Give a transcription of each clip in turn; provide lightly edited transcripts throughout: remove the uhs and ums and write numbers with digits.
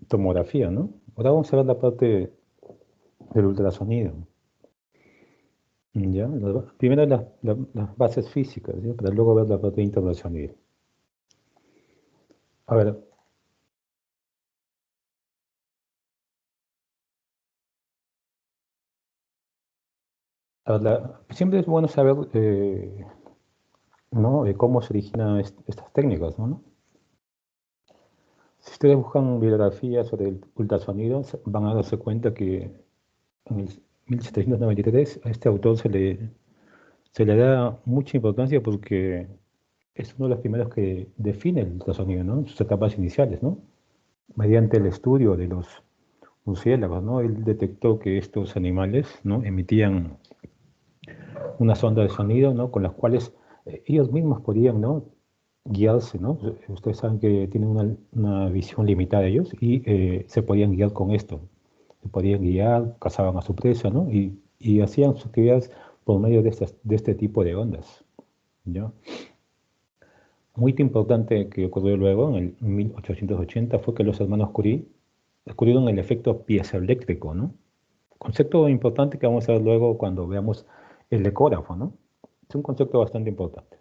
tomografía, ¿no? Ahora vamos a ver la parte del ultrasonido. ¿Ya? Primero las bases físicas, ¿ya? Para luego ver la parte de ultrasonido. A ver, siempre es bueno saber, ¿no? Cómo se originan estas técnicas, ¿no? Si ustedes buscan bibliografía sobre el ultrasonido, van a darse cuenta que en el 1793 a este autor se le da mucha importancia porque es uno de los primeros que define el ultrasonido, ¿no? En sus etapas iniciales, ¿no? Mediante el estudio de los murciélagos, ¿no? Él detectó que estos animales, ¿no? Emitían unas ondas de sonido, ¿no? Con las cuales ellos mismos podían, ¿no? Guiarse, ¿no? Ustedes saben que tienen una visión limitada ellos y se podían guiar con esto. Se podían guiar, cazaban a su presa, ¿no? Y hacían sus actividades por medio de este tipo de ondas, ¿ya? Muy importante que ocurrió luego, en el 1880, fue que los hermanos Curie descubrieron el efecto piezoeléctrico, ¿no? Concepto importante que vamos a ver luego cuando veamos el ecógrafo, ¿no? Es un concepto bastante importante.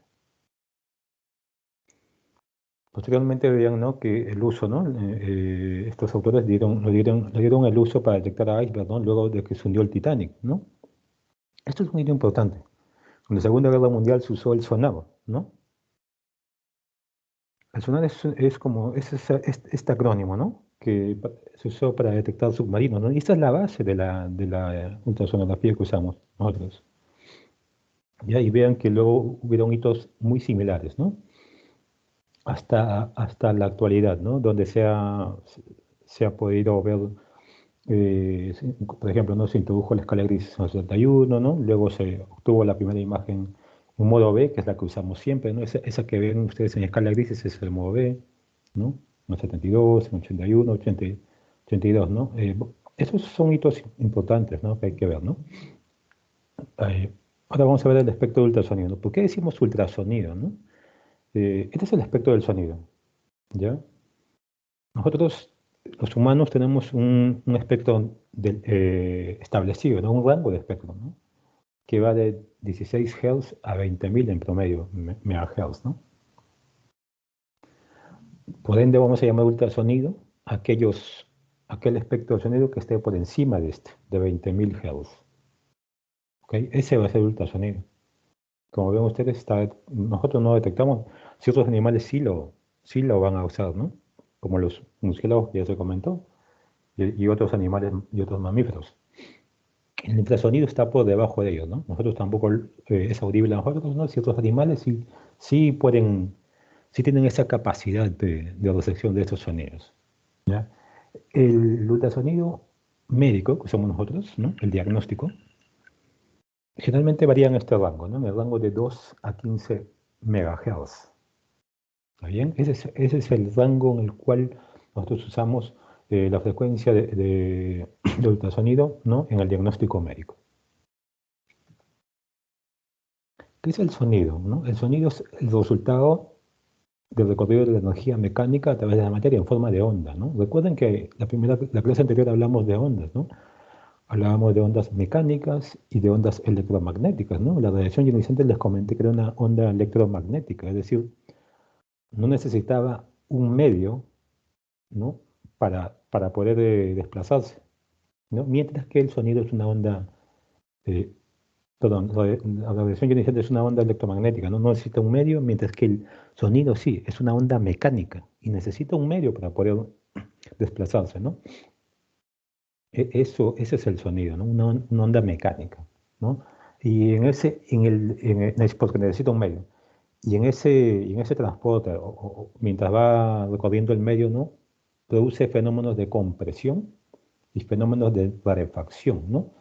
Posteriormente veían, ¿no? Que el uso, ¿no? Estos autores le dieron el uso para detectar a iceberg, ¿no? Luego de que se hundió el Titanic, ¿no? Esto es muy importante. En la Segunda Guerra Mundial se usó el sonar, ¿no? El sonar es este acrónimo, ¿no? Que se usó para detectar submarinos, ¿no? Y esta es la base de la ultrasonografía que usamos nosotros. ¿Ya? Y vean que luego hubieron hitos muy similares, ¿no? Hasta la actualidad, ¿no? Donde se ha podido ver, por ejemplo, ¿no? Se introdujo la escala gris en el 71, ¿no? Luego se obtuvo la primera imagen en modo B, que es la que usamos siempre, ¿no? Esa que ven ustedes en escala gris, ese es el modo B, ¿no? En el 72, en el 81, 82, ¿no? Esos son hitos importantes, ¿no? Que hay que ver, ¿no? Eh, Ahora vamos a ver el espectro de ultrasonido, ¿no? ¿Por qué decimos ultrasonido, no? Este es el espectro del sonido, ¿ya? Nosotros, los humanos, tenemos un espectro establecido, ¿no? Un rango de espectro, ¿no? Que va de 16 Hz a 20.000 en promedio, megahertz, ¿no? Por ende, vamos a llamar ultrasonido aquel espectro de sonido que esté por encima de 20.000 Hz. ¿Ok? Ese va a ser ultrasonido. Como ven ustedes, nosotros no detectamos, si otros animales sí lo van a usar, ¿no? Como los murciélagos que ya se comentó, y otros animales y otros mamíferos. El ultrasonido está por debajo de ellos, ¿no? Nosotros tampoco es audible a nosotros, ¿no? Ciertos animales sí pueden, sí tienen esa capacidad de recepción de estos sonidos, ¿ya? El ultrasonido médico, que somos nosotros, ¿no? El diagnóstico, generalmente varía en este rango, ¿no? En el rango de 2 a 15 megahertz. ¿Está bien? Ese es el rango en el cual nosotros usamos la frecuencia de ultrasonido, ¿no? En el diagnóstico médico. ¿Qué es el sonido, no? El sonido es el resultado del recorrido de la energía mecánica a través de la materia en forma de onda, ¿no? Recuerden que la clase anterior hablamos de ondas, ¿no? Hablábamos de ondas mecánicas y de ondas electromagnéticas, ¿no? La radiación ionizante les comenté que era una onda electromagnética, es decir, no necesitaba un medio, ¿no? Para poder desplazarse, ¿no? Mientras que el sonido es una onda, eh, perdón, la radiación ionizante es una onda electromagnética, ¿no? No necesita un medio, mientras que el sonido sí, es una onda mecánica y necesita un medio para poder desplazarse, ¿no? Ese es el sonido, ¿no? Una onda mecánica, ¿no? Y es porque necesita un medio. Y en ese transporte, mientras va recorriendo el medio, ¿no? Produce fenómenos de compresión y fenómenos de rarefacción, ¿no?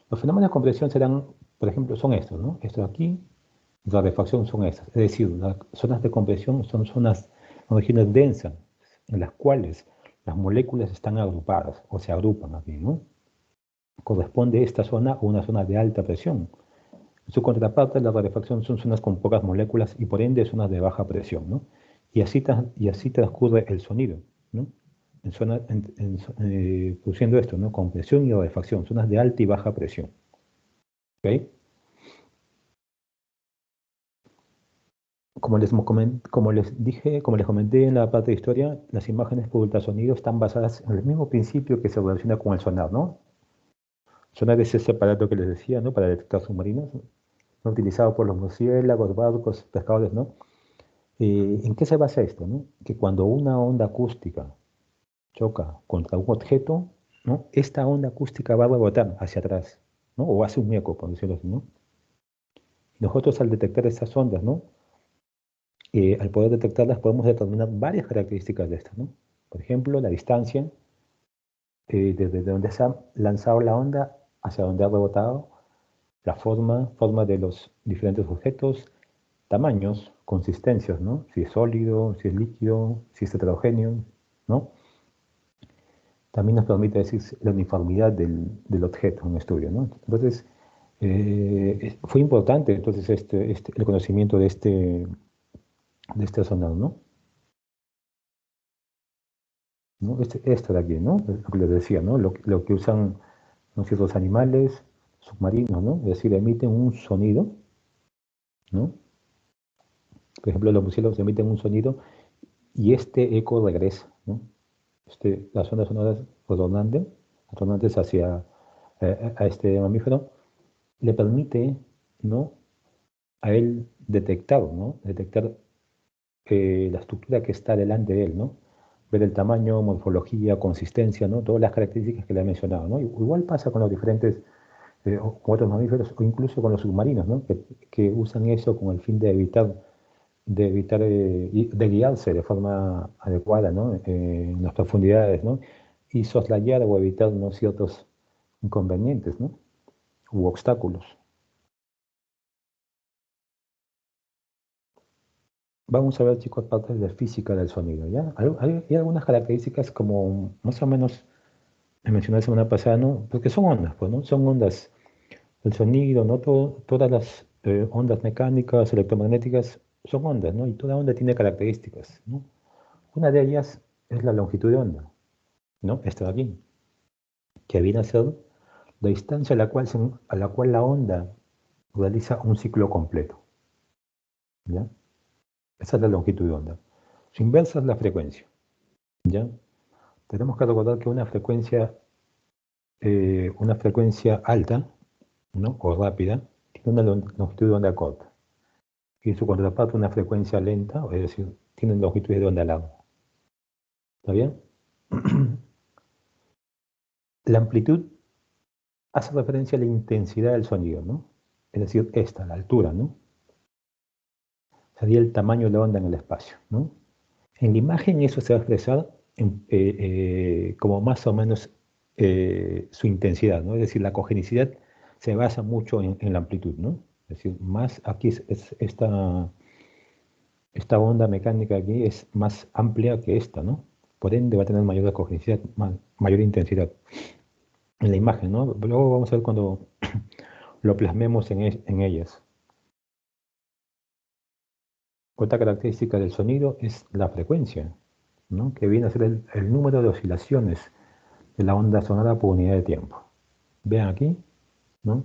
Los fenómenos de compresión serán, por ejemplo, son estos, ¿no? Estos aquí, rarefacción son estas. Es decir, las zonas de compresión son zonas, regiones densas, en las cuales las moléculas están agrupadas, o se agrupan aquí, ¿no? Corresponde esta zona a una zona de alta presión. Su contraparte, la rarefacción, son zonas con pocas moléculas y por ende zonas de baja presión, ¿no? Y así transcurre el sonido, ¿no? en zonas, produciendo esto, ¿no? Compresión y rarefacción, zonas de alta y baja presión. ¿Ok? Como les dije, como les comenté en la parte de historia, las imágenes por ultrasonido están basadas en el mismo principio que se relaciona con el sonar, ¿no? Sonar es ese aparato que les decía, ¿no? Para detectar submarinos, ¿no? Utilizado por los murciélagos, barcos, pescadores, ¿no? ¿En qué se basa esto, no? Que cuando una onda acústica choca contra un objeto, ¿no? Esta onda acústica va a rebotar hacia atrás, ¿no? O hace un eco, por decirlo así, ¿no? Y nosotros al detectar estas ondas, ¿no? Al poder detectarlas podemos determinar varias características de estas, ¿no? Por ejemplo, la distancia, desde donde se ha lanzado la onda hacia donde ha rebotado, la forma de los diferentes objetos, tamaños, consistencias, ¿no? Si es sólido, si es líquido, si es heterogéneo, ¿no? También nos permite decir la uniformidad del objeto en estudio, ¿no? Entonces, fue importante entonces el conocimiento de este sonado, ¿no? ¿No? Esto de aquí, ¿no? Lo que les decía, ¿no? Lo que usan, ¿no? Ciertos animales submarinos, ¿no? Es decir, emiten un sonido, ¿no? Por ejemplo, los murciélagos emiten un sonido y este eco regresa, ¿no? Las ondas sonoras retornantes hacia a este mamífero, le permite, ¿no? A él detectar, ¿no? Detectar la estructura que está delante de él, ¿no? Ver el tamaño, morfología, consistencia, ¿no? Todas las características que le he mencionado, ¿no? Igual pasa con los diferentes, con otros mamíferos o incluso con los submarinos, ¿no? Que usan eso con el fin de guiarse de forma adecuada, ¿no? En las profundidades, ¿no? Y soslayar o evitar, ¿no? Ciertos inconvenientes, ¿no? U obstáculos. Vamos a ver, chicos, partes de física del sonido, ¿ya? Hay algunas características como más o menos mencioné la semana pasada, ¿no? Porque son ondas, pues, ¿no? Son ondas. El sonido, ¿no? Todas las ondas mecánicas, electromagnéticas, son ondas, ¿no? Y toda onda tiene características, ¿no? Una de ellas es la longitud de onda, ¿no? Esta de aquí, que viene a ser la distancia a la cual la onda realiza un ciclo completo, ¿ya? Esa es la longitud de onda. Su inversa es la frecuencia, ¿ya? Tenemos que recordar que una frecuencia alta, ¿no? O rápida, tiene una longitud de onda corta. Y su contraparte, una frecuencia lenta, es decir, tiene longitud de onda larga. ¿Está bien? La amplitud hace referencia a la intensidad del sonido, ¿no? Es decir, la altura, ¿no? Sería el tamaño de la onda en el espacio, ¿no? En la imagen eso se va a expresar como más o menos su intensidad, ¿no? Es decir, la cogenicidad se basa mucho en la amplitud, ¿no? Es decir, más aquí esta onda mecánica aquí es más amplia que esta, ¿no? Por ende va a tener mayor cogenicidad, mayor intensidad en la imagen, ¿no? Luego vamos a ver cuando lo plasmemos en ellas. Otra característica del sonido es la frecuencia, ¿no? Que viene a ser el número de oscilaciones de la onda sonora por unidad de tiempo. Vean aquí, ¿no?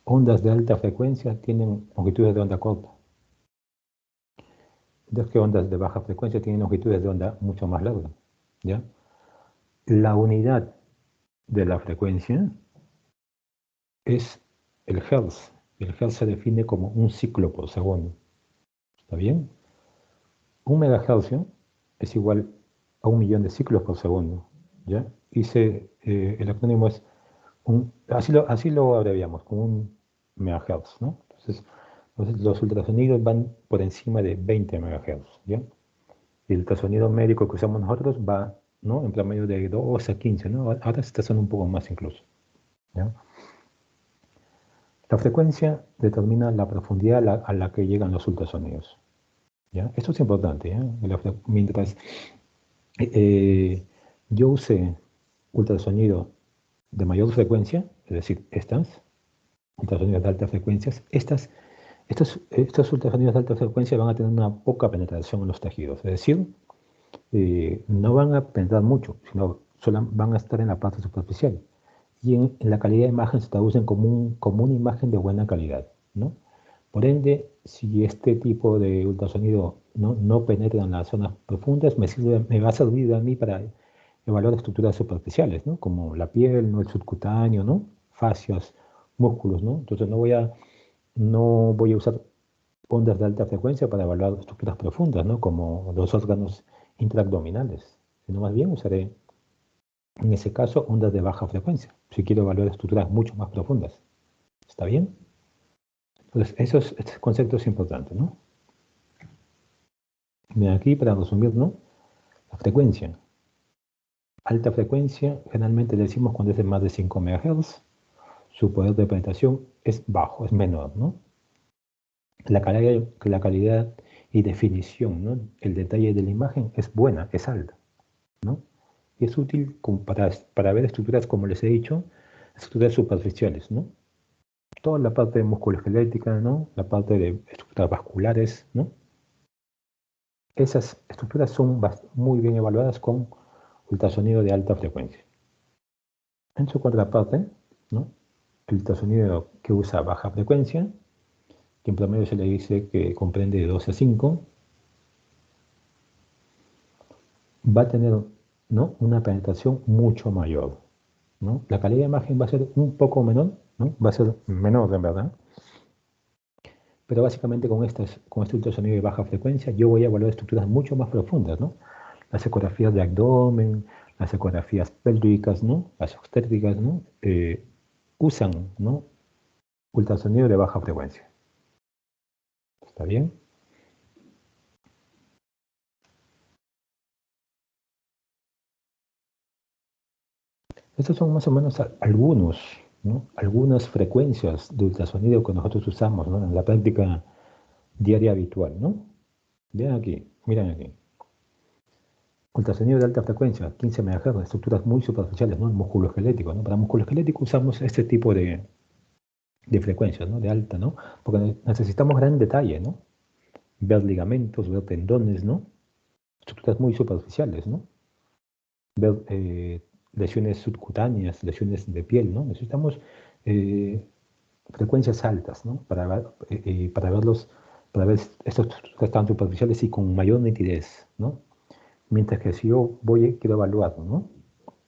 Ondas de alta frecuencia tienen longitudes de onda corta, mientras que ondas de baja frecuencia tienen longitudes de onda mucho más largas, ¿ya? La unidad de la frecuencia es el Hertz. El Hertz se define como un ciclo por segundo, ¿está bien? Un megahercio es igual a 1 millón de ciclos por segundo, ¿ya? El acrónimo es así lo abreviamos, como un megahertz, ¿no? Entonces los ultrasonidos van por encima de 20 megahertz, ¿ya? Y el ultrasonido médico que usamos nosotros va, ¿no? En promedio de 2 a 15, ¿no? Ahora se está usando un poco más incluso, ¿ya? La frecuencia determina la profundidad a la que llegan los ultrasonidos, ¿ya? Esto es importante, ¿ya? Mientras yo use ultrasonido de mayor frecuencia, es decir, ultrasonidos de altas frecuencias, estos ultrasonidos de alta frecuencia van a tener una poca penetración en los tejidos, es decir, no van a penetrar mucho, sino solo van a estar en la parte superficial. Y en la calidad de imagen se traducen como una imagen de buena calidad, ¿no? Por ende, si este tipo de ultrasonido no penetra en las zonas profundas, me va a servir a mí para evaluar estructuras superficiales, ¿no? Como la piel, ¿no? El subcutáneo, ¿no? Fascias, músculos, ¿no? Entonces no voy a usar ondas de alta frecuencia para evaluar estructuras profundas, ¿no? Como los órganos intraabdominales, sino más bien usaré, en ese caso, ondas de baja frecuencia, si quiero evaluar estructuras mucho más profundas. ¿Está bien? Entonces, este concepto es importante, ¿no? Mira, aquí, para resumir, ¿no? La frecuencia. Alta frecuencia, generalmente le decimos cuando es de más de 5 MHz, su poder de penetración es bajo, es menor, ¿no? La calidad y definición, ¿no? El detalle de la imagen es buena, es alta, ¿no? Y es útil para ver estructuras, como les he dicho, estructuras superficiales, ¿no? Toda la parte musculoesquelética, ¿no? La parte de estructuras vasculares, ¿no? Esas estructuras son muy bien evaluadas con ultrasonido de alta frecuencia. En su contraparte, ¿no? El ultrasonido que usa baja frecuencia, que en promedio se le dice que comprende de 12 a 5, va a tener, ¿no? Una penetración mucho mayor, ¿no? La calidad de imagen va a ser un poco menor, ¿no? Va a ser menor en verdad, pero básicamente con este ultrasonido de baja frecuencia yo voy a evaluar estructuras mucho más profundas, ¿no? Las ecografías de abdomen, las ecografías pélvicas, ¿no? Las obstétricas, ¿no? Usan, ¿no? Ultrasonido de baja frecuencia. ¿Está bien? Estos son más o menos algunos, ¿no? Algunas frecuencias de ultrasonido que nosotros usamos, ¿no? En la práctica diaria habitual, ¿no? Vean aquí, miren aquí. Ultrasonido de alta frecuencia, 15 MHz, estructuras muy superficiales, ¿no? El músculo esquelético, ¿no? Para músculo esquelético usamos este tipo de frecuencias, ¿no? De alta, ¿no? Porque necesitamos gran detalle, ¿no? Ver ligamentos, ver tendones, ¿no? Estructuras muy superficiales, ¿no? Ver lesiones subcutáneas, lesiones de piel, ¿no? Necesitamos eh, frecuencias altas, ¿no? Para ver estas estructuras tan superficiales y con mayor nitidez, ¿no? Mientras que si yo quiero evaluar, ¿no?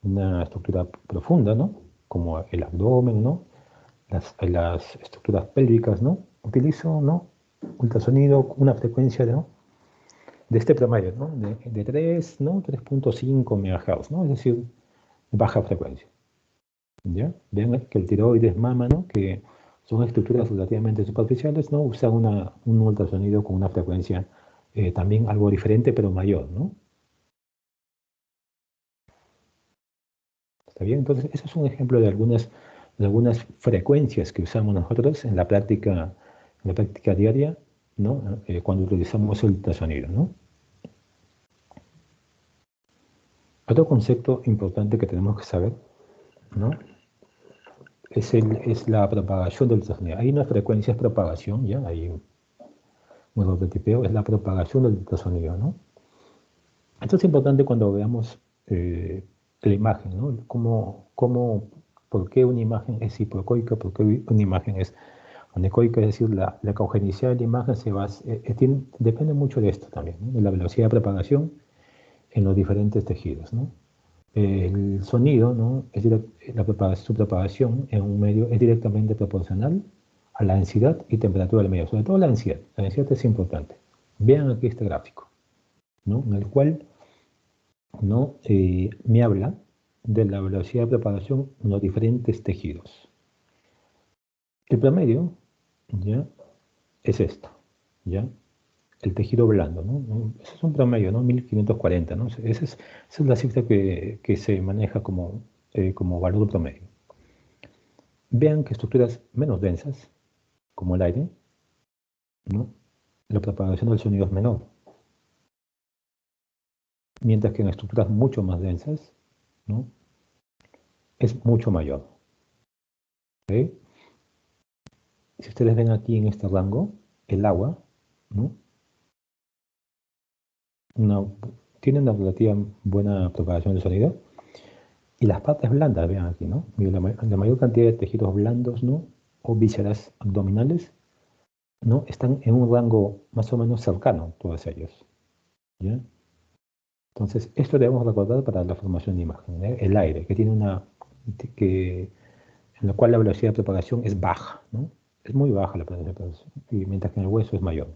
Una estructura profunda, ¿no? Como el abdomen, ¿no? Las estructuras pélvicas, ¿no? Utilizo, ¿no? Ultrasonido con una frecuencia, ¿no? De este promedio, ¿no? De 3, ¿no? 3.5 MHz, ¿no? Es decir, baja frecuencia, ¿ya? Vean que el tiroides, mama, ¿no? Que son estructuras relativamente superficiales, ¿no? Usa un ultrasonido con una frecuencia también algo diferente, pero mayor, ¿no? ¿Está bien? Entonces, eso es un ejemplo de algunas frecuencias que usamos nosotros en la práctica diaria, ¿no? Cuando utilizamos el ultrasonido, ¿no? Otro concepto importante que tenemos que saber, ¿no? Es la propagación del ultrasonido. Hay una frecuencia de propagación, ¿ya? Hay un modo de tipeo, es la propagación del ultrasonido, ¿no? Esto es importante cuando veamos la imagen, ¿no? ¿Por qué una imagen es hipoecoica? ¿Por qué una imagen es anecoica? Es decir, la caugenicial de la imagen depende mucho de esto también, ¿no? De la velocidad de propagación en los diferentes tejidos, ¿no? El sonido, ¿no? Su propagación en un medio es directamente proporcional a la densidad y temperatura del medio, sobre todo la densidad. La densidad es importante. Vean aquí este gráfico, ¿no? En el cual, ¿no? Me habla de la velocidad de propagación en los diferentes tejidos. El promedio, ¿ya? Es esto, ¿ya? El tejido blando, ¿no? Ese es un promedio, ¿no? 1540, ¿no? Esa es la cifra que se maneja como valor promedio. Vean que estructuras menos densas, como el aire, ¿no? La propagación del sonido es menor, mientras que en estructuras mucho más densas, ¿no? Es mucho mayor. ¿Ok? Si ustedes ven aquí en este rango, el agua, ¿no? tiene una relativa buena propagación del sonido. Y las partes blandas, vean aquí, ¿no? Mira, la mayor cantidad de tejidos blandos, ¿no? O vísceras abdominales, ¿no? Están en un rango más o menos cercano, todos ellos. ¿Ya? Entonces, esto debemos recordar para la formación de imagen, ¿eh? El aire, que tiene que, en la cual la velocidad de propagación es baja, ¿no? Es muy baja la velocidad de propagación, y mientras que en el hueso es mayor.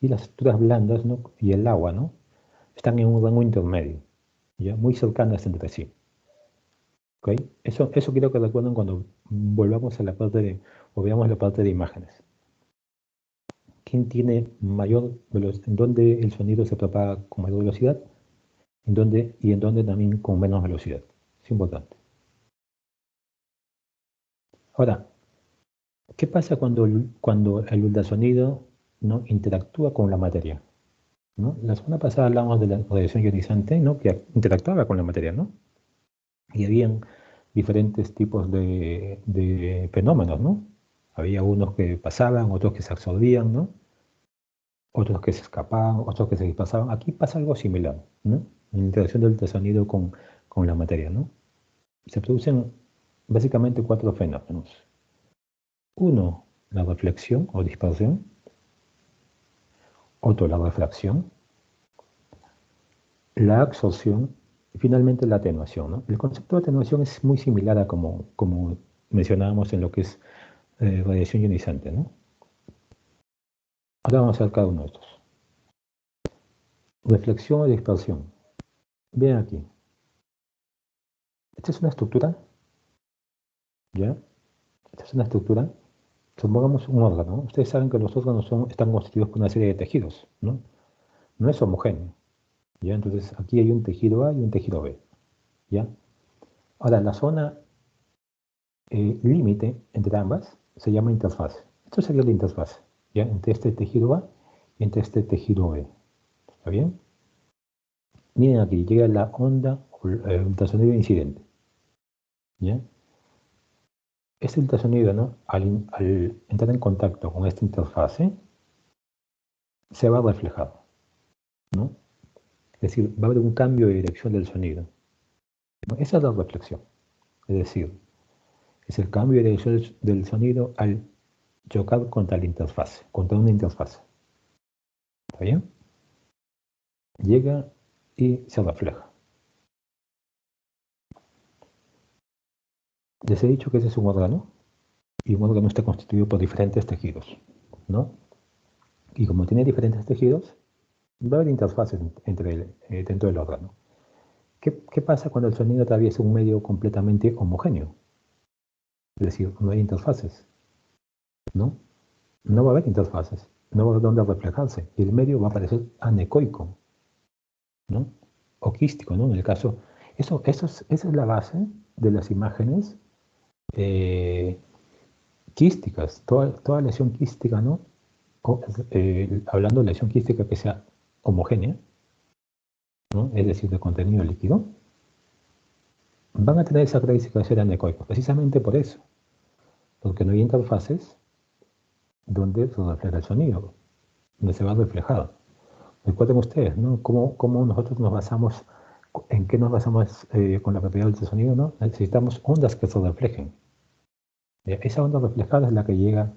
Y las estructuras blandas, ¿no? Y el agua, ¿no? Están en un rango intermedio, ¿ya? Muy cercanas entre sí. ¿Ok? Eso quiero que recuerden cuando volvamos a la parte o veamos la parte de imágenes. ¿Quién tiene mayor velocidad? ¿En dónde el sonido se propaga con mayor velocidad? ¿En dónde también con menos velocidad? Es importante. Ahora, ¿qué pasa cuando el ultrasonido, ¿no? Interactúa con la materia? ¿No? La semana pasada hablamos de la radiación ionizante, ¿no? Que interactuaba con la materia, ¿no? Y habían diferentes tipos de fenómenos, ¿no? Había unos que pasaban, otros que se absorbían, ¿no? Otros que se escapaban, otros que se dispersaban. Aquí pasa algo similar, ¿no? En la interacción del ultrasonido con la materia, ¿no? Se producen básicamente cuatro fenómenos. Uno, la reflexión o dispersión. Otro, la refracción. La absorción y finalmente la atenuación, ¿no? El concepto de atenuación es muy similar a como mencionábamos en lo que es radiación ionizante, ¿no? Ahora vamos a ver cada uno de estos. Reflexión o dispersión. Vean aquí. Esta es una estructura, ¿ya? Esta es una estructura. Supongamos un órgano, ¿no? Ustedes saben que los órganos están constituidos por una serie de tejidos, ¿no? No es homogéneo, ¿ya? Entonces aquí hay un tejido A y un tejido B, ¿ya? Ahora, la zona límite entre ambas se llama interfaz. Esto sería la interfaz, ¿ya? Entre este tejido A y entre este tejido B. ¿Está bien? Miren aquí, llega la onda ultrasonido incidente, ¿ya? Este ultrasonido, ¿no? Al entrar en contacto con esta interfase, se va a reflejar, ¿no? Es decir, va a haber un cambio de dirección del sonido, ¿no? Esa es la reflexión. Es decir, es el cambio de dirección del sonido al chocar contra la interfase, contra una interfase. ¿Está bien? Llega y se refleja. Les he dicho que ese es un órgano, y un órgano está constituido por diferentes tejidos, ¿no? Y como tiene diferentes tejidos, va a haber interfaces dentro del órgano. ¿Qué pasa cuando el sonido atraviesa un medio completamente homogéneo? Es decir, no hay interfaces, ¿no? No va a haber interfaces, no va a haber dónde reflejarse, y el medio va a parecer anecoico, ¿no? O quístico, ¿no? En el caso, esa es la base de las imágenes eh, quísticas, toda lesión quística, ¿no? Hablando de lesión quística que sea homogénea, ¿no? Es decir, de contenido líquido, van a tener esa característica de ser anecoicos, precisamente por eso, porque no hay interfaces donde se refleja el sonido, donde se va reflejado. Recuerden ustedes, ¿no? Cómo nosotros nos basamos, en qué nos basamos con la propiedad del sonido, ¿no? Necesitamos ondas que se reflejen. Esa onda reflejada es la que llega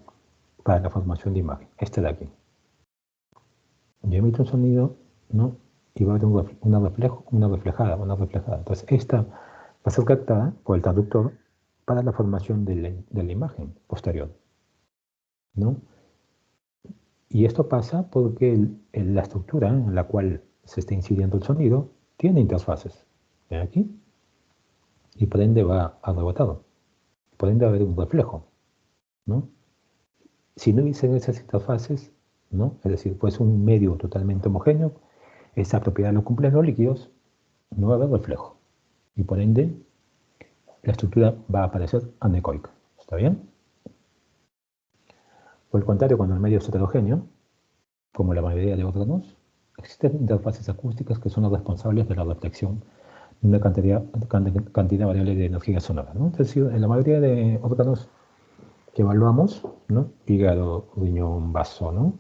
para la formación de imagen, esta de aquí. Yo emito un sonido, ¿no? Y va a haber una reflejada. Entonces, esta va a ser captada por el traductor para la formación de la imagen posterior, ¿no? Y esto pasa porque la estructura en la cual se está incidiendo el sonido tiene interfaces. ¿Ven aquí? Y por ende va a rebotar. Por ende va a haber un reflejo, ¿no? Si no hubiesen esas interfaces, ¿no? Es decir, pues un medio totalmente homogéneo, esa propiedad lo cumplen los líquidos, no va a haber reflejo. Y por ende, la estructura va a aparecer anecoica. ¿Está bien? Por el contrario, cuando el medio es heterogéneo, como la mayoría de órganos, existen interfaces acústicas que son las responsables de la reflexión de una cantidad variable de energía sonora, ¿no? Es decir, en la mayoría de órganos que evaluamos, ¿no? Hígado, riñón, vaso, ¿no?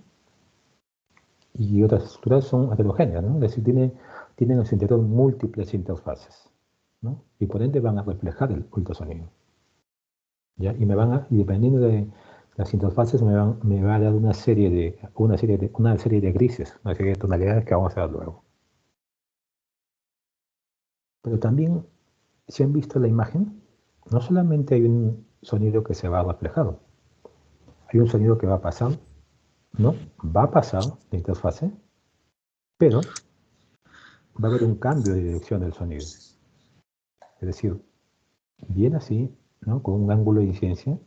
Y otras estructuras son heterogéneas, ¿no? Es decir, tienen en su interior múltiples interfaces, ¿no? Y por ende van a reflejar el ultrasonido, ¿ya? Y dependiendo de las interfaces me va a dar una serie de grises, una serie de tonalidades que vamos a ver luego. Pero también, si han visto la imagen, no solamente hay un sonido que se va a reflejar, hay un sonido que va a pasar, ¿no? Va a pasar la interfase, pero va a haber un cambio de dirección del sonido. Es decir, viene así, ¿no? Con un ángulo de incidencia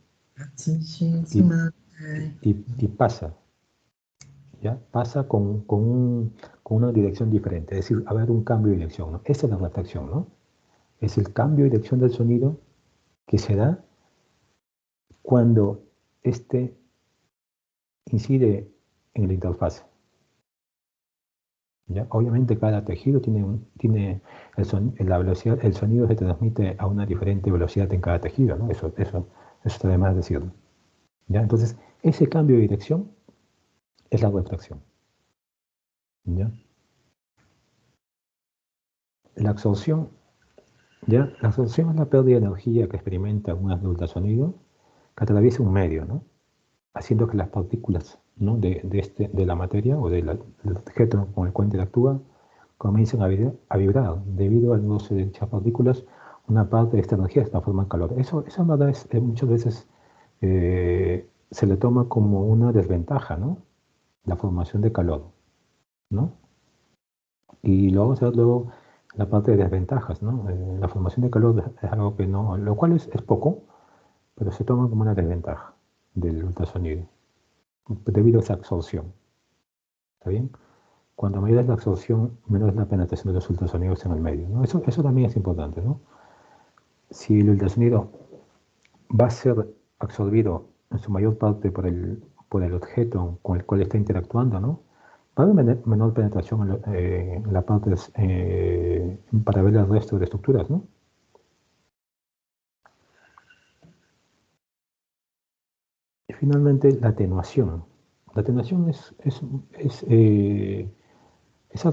y pasa, ¿ya? Pasa con una dirección diferente. Es decir, va a haber un cambio de dirección, ¿no? Esa es la reflexión, ¿no? Es el cambio de dirección del sonido que se da cuando este incide en la interfase. ¿Ya? Obviamente cada tejido tiene la velocidad, el sonido se transmite a una diferente velocidad en cada tejido, ¿no? Eso está de más decirlo. ¿Ya? Entonces, ese cambio de dirección es la refracción. ¿Ya? La absorción, ¿ya? La absorción es la pérdida de energía que experimenta un haz de ultrasonido que atraviesa un medio, ¿no? Haciendo que las partículas, ¿no? de la materia o del objeto con el cual interactúa comiencen a vibrar. Debido al uso de dichas partículas, una parte de esta energía se transforma en calor. Eso en verdad muchas veces se le toma como una desventaja, ¿no? La formación de calor, ¿no? Y lo vamos a ver luego la parte de desventajas, ¿no? La formación de calor es algo que no, lo cual es poco, pero se toma como una desventaja del ultrasonido, debido a esa absorción. ¿Está bien? Cuando mayor es la absorción, menor es la penetración de los ultrasonidos en el medio, ¿no? Eso también es importante, ¿no? Si el ultrasonido va a ser absorbido en su mayor parte por el objeto con el cual está interactuando, ¿no? Va a haber menor penetración en la parte para ver el resto de estructuras, ¿no? Y finalmente, la atenuación. La atenuación es el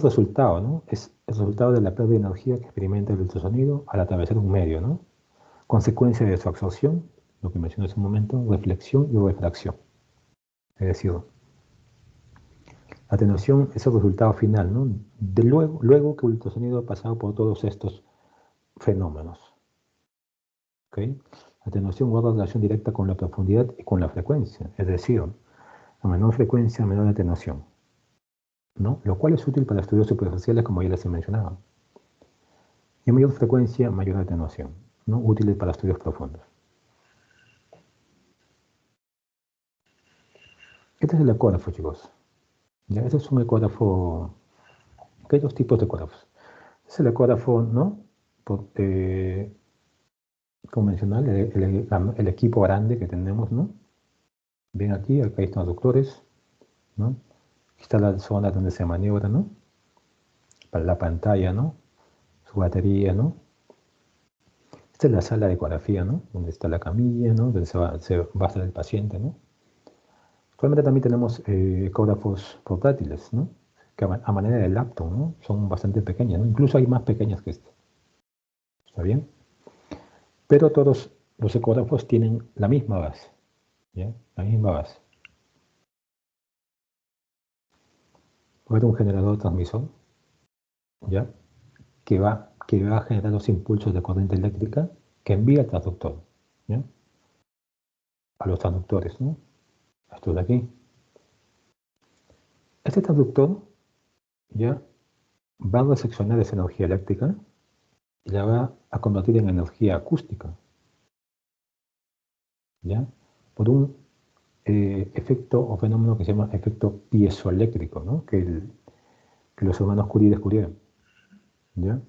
resultado, ¿no? Es el resultado de la pérdida de energía que experimenta el ultrasonido al atravesar un medio, ¿no? Consecuencia de su absorción, lo que mencioné hace un momento, reflexión y refracción. Es decir, la atenuación es el resultado final, ¿no? Luego que el ultrasonido ha pasado por todos estos fenómenos. ¿Ok? La atenuación guarda relación directa con la profundidad y con la frecuencia. Es decir, a menor frecuencia, menor atenuación, ¿no? Lo cual es útil para estudios superficiales, como ya les he mencionado. Y a mayor frecuencia, mayor atenuación, ¿no? Útiles para estudios profundos. Este es el ecógrafo, chicos. ¿Ya? Este es un ecógrafo. Hay dos tipos de ecógrafos. Es el ecógrafo, ¿no? Convencional, el equipo grande que tenemos, ¿no? Ven aquí, acá hay transductores, ¿no? Aquí está la zona donde se maniobra, ¿no? Para la pantalla, ¿no? Su batería, ¿no? Esta es la sala de ecografía, ¿no? Donde está la camilla, ¿no? Donde se va a estar el paciente, ¿no? Actualmente también tenemos ecógrafos portátiles, ¿no? Que a manera de laptop, ¿no? Son bastante pequeñas, ¿no? Incluso hay más pequeñas que este. ¿Está bien? Pero todos los ecógrafos tienen la misma base, ¿ya? La misma base. Va a haber un generador transmisor, ¿ya? Que va a generar los impulsos de corriente eléctrica que envía al transductor, ¿ya? A los transductores, ¿no? Esto de aquí. Este transductor ya va a reseccionar esa energía eléctrica y la va a convertir en energía acústica, ¿ya? Por un efecto o fenómeno que se llama efecto piezoeléctrico, ¿no? Que los hermanos Curie descubrieron, ¿ya?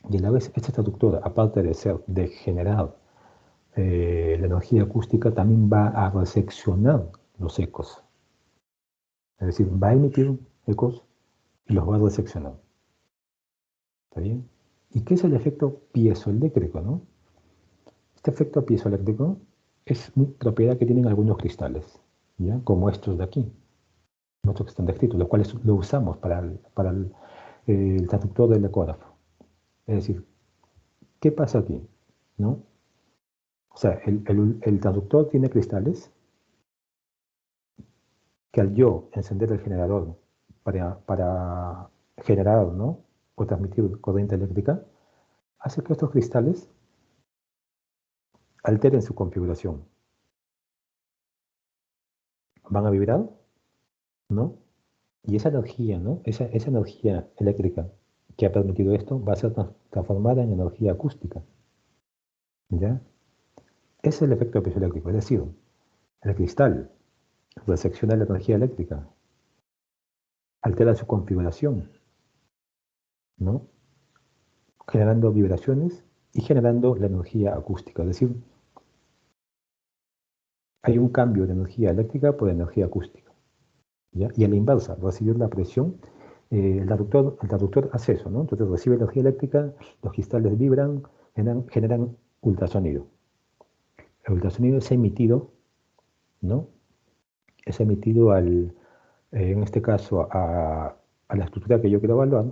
Y a la vez este transductor, aparte de generar la energía acústica, también va a reseccionar los ecos. Es decir, va a emitir ecos y los va a reseccionar. ¿Está bien? ¿Y qué es el efecto piezoeléctrico, no? Este efecto piezoeléctrico es una propiedad que tienen algunos cristales, ¿ya? Como estos de aquí, estos que están descritos, los cuales lo usamos para el transductor del ecógrafo. Es decir, ¿qué pasa aquí? ¿No? O sea, el transductor tiene cristales que al yo encender el generador para generar, ¿no?, o transmitir corriente eléctrica, hace que estos cristales alteren su configuración. Van a vibrar, ¿no? Y esa energía, ¿no?, esa energía eléctrica que ha permitido esto va a ser transformada en energía acústica. ¿Ya? Ese es el efecto piezoeléctrico, es decir, el cristal resecciona la energía eléctrica, altera su configuración, ¿no?, generando vibraciones y generando la energía acústica. Es decir, hay un cambio de energía eléctrica por energía acústica. ¿Ya? Y a la inversa, recibir la presión, el traductor hace eso, ¿no? Entonces recibe energía eléctrica, los cristales vibran, generan ultrasonido. El ultrasonido es emitido, ¿no? Es emitido en este caso, a la estructura que yo quiero evaluar,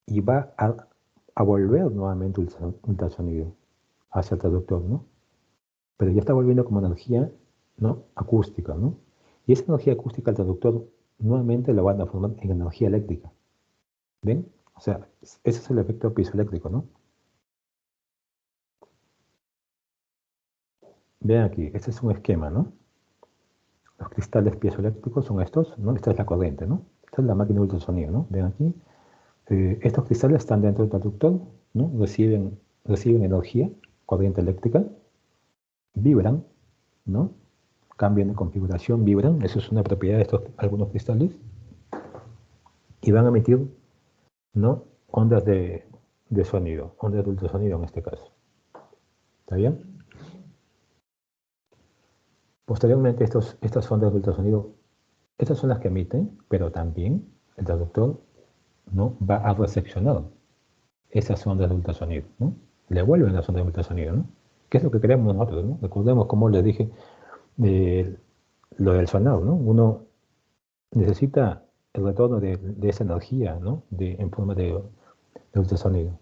y va a volver nuevamente ultrasonido hacia el traductor, ¿no? Pero ya está volviendo como energía, ¿no?, acústica, ¿no? Y esa energía acústica el traductor nuevamente la va a transformar en energía eléctrica. ¿Ven? O sea, ese es el efecto piezoeléctrico, ¿no? Vean aquí, este es un esquema, ¿no? Los cristales piezoeléctricos son estos, ¿no? Esta es la corriente, ¿no? Esta es la máquina de ultrasonido, ¿no? Vean aquí. Estos cristales están dentro del traductor, ¿no? Reciben energía, corriente eléctrica, vibran, ¿no? Cambian de configuración, vibran. Eso es una propiedad de algunos cristales. Y van a emitir, ¿no?, ondas de sonido, ondas de ultrasonido en este caso. ¿Está bien? Posteriormente, estas ondas de ultrasonido, estas son las que emiten, pero también el traductor, ¿no?, va a recepcionar esas ondas de ultrasonido, ¿no? Le vuelven las ondas de ultrasonido, ¿no? ¿Qué es lo que queremos nosotros, ¿no? Recordemos, como les dije, lo del sonar, ¿no? Uno necesita el retorno de esa energía, ¿no?, en forma de ultrasonido,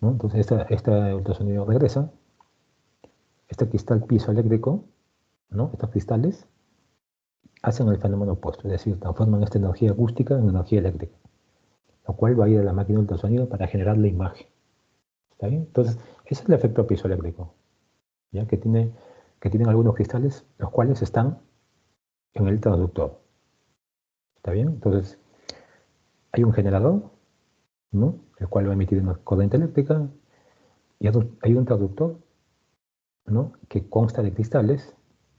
¿no? Entonces, este ultrasonido regresa, este cristal piezoeléctrico, ¿no?, estos cristales hacen el fenómeno opuesto, es decir, transforman esta energía acústica en energía eléctrica, lo cual va a ir a la máquina de ultrasonido para generar la imagen. ¿Está bien? Entonces, ese es el efecto piezoeléctrico, ¿ya? Que tienen algunos cristales, los cuales están en el transductor. ¿Está bien? Entonces, hay un generador, ¿no?, el cual va a emitir una corriente eléctrica, y hay un transductor, ¿no?, que consta de cristales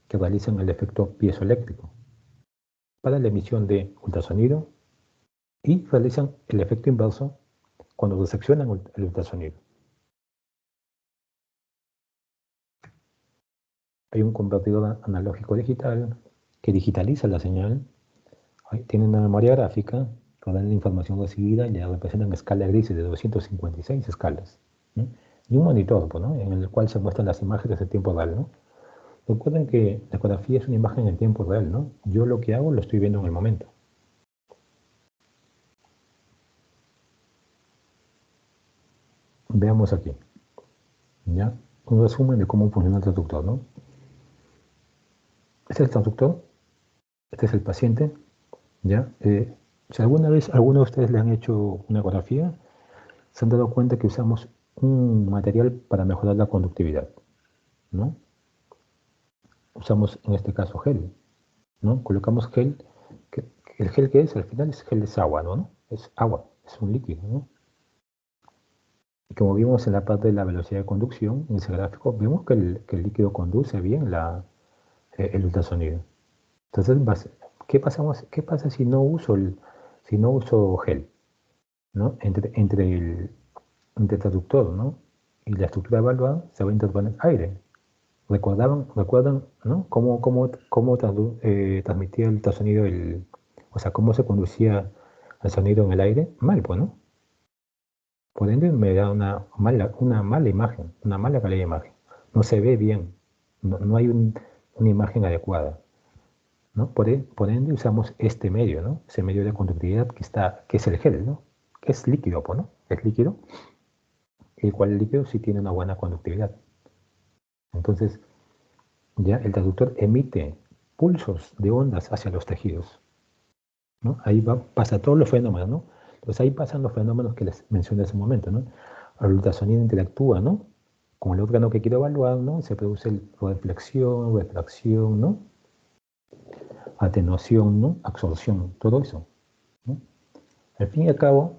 que realizan el efecto piezoeléctrico para la emisión de ultrasonido y realizan el efecto inverso cuando recepcionan el ultrasonido. Hay un convertidor analógico digital que digitaliza la señal. Tiene una memoria gráfica que ordena la información recibida y la representa en escala grises de 256 escalas, ¿no? Y un monitor, pues, ¿no?, en el cual se muestran las imágenes en tiempo real, ¿no? Recuerden que la ecografía es una imagen en tiempo real, ¿no? Yo lo que hago lo estoy viendo en el momento. Veamos aquí, ¿ya? Un resumen de cómo funciona el transductor, ¿no? Este es el transductor, este es el paciente, ¿ya? Si alguna vez alguno de ustedes le han hecho una ecografía, se han dado cuenta que usamos un material para mejorar la conductividad, ¿no? Usamos en este caso gel, ¿no? Colocamos gel, el gel que es, al final es gel, es agua, ¿no? Es agua, es un líquido, ¿no? Y como vimos en la parte de la velocidad de conducción, en ese gráfico, vemos que el líquido conduce bien el ultrasonido. Entonces, ¿qué pasa si no uso, si no uso gel, ¿no? Entre el traductor, ¿no?, y la estructura evaluada se va a interponer aire. ¿Recuerdan, ¿no?, cómo transmitía el ultrasonido, o sea, cómo se conducía el sonido en el aire? Mal, pues, ¿no? Por ende, me da una mala imagen, una mala calidad de imagen. No se ve bien, no hay una imagen adecuada, ¿no? Por ende, usamos este medio, ¿no? Ese medio de conductividad que es el gel, ¿no? es líquido, pues, ¿no? Es líquido, y el cual el líquido sí tiene una buena conductividad. Entonces, ya el traductor emite pulsos de ondas hacia los tejidos, ¿no? Ahí pasa todos los fenómenos, ¿no? Entonces ahí pasan los fenómenos que les mencioné hace un momento, ¿no? El ultrasonido interactúa, ¿no? Con el órgano que quiero evaluar, ¿no? Se produce reflexión, refracción, ¿no? Atenuación, ¿no? Absorción, todo eso, ¿no? Al fin y al cabo,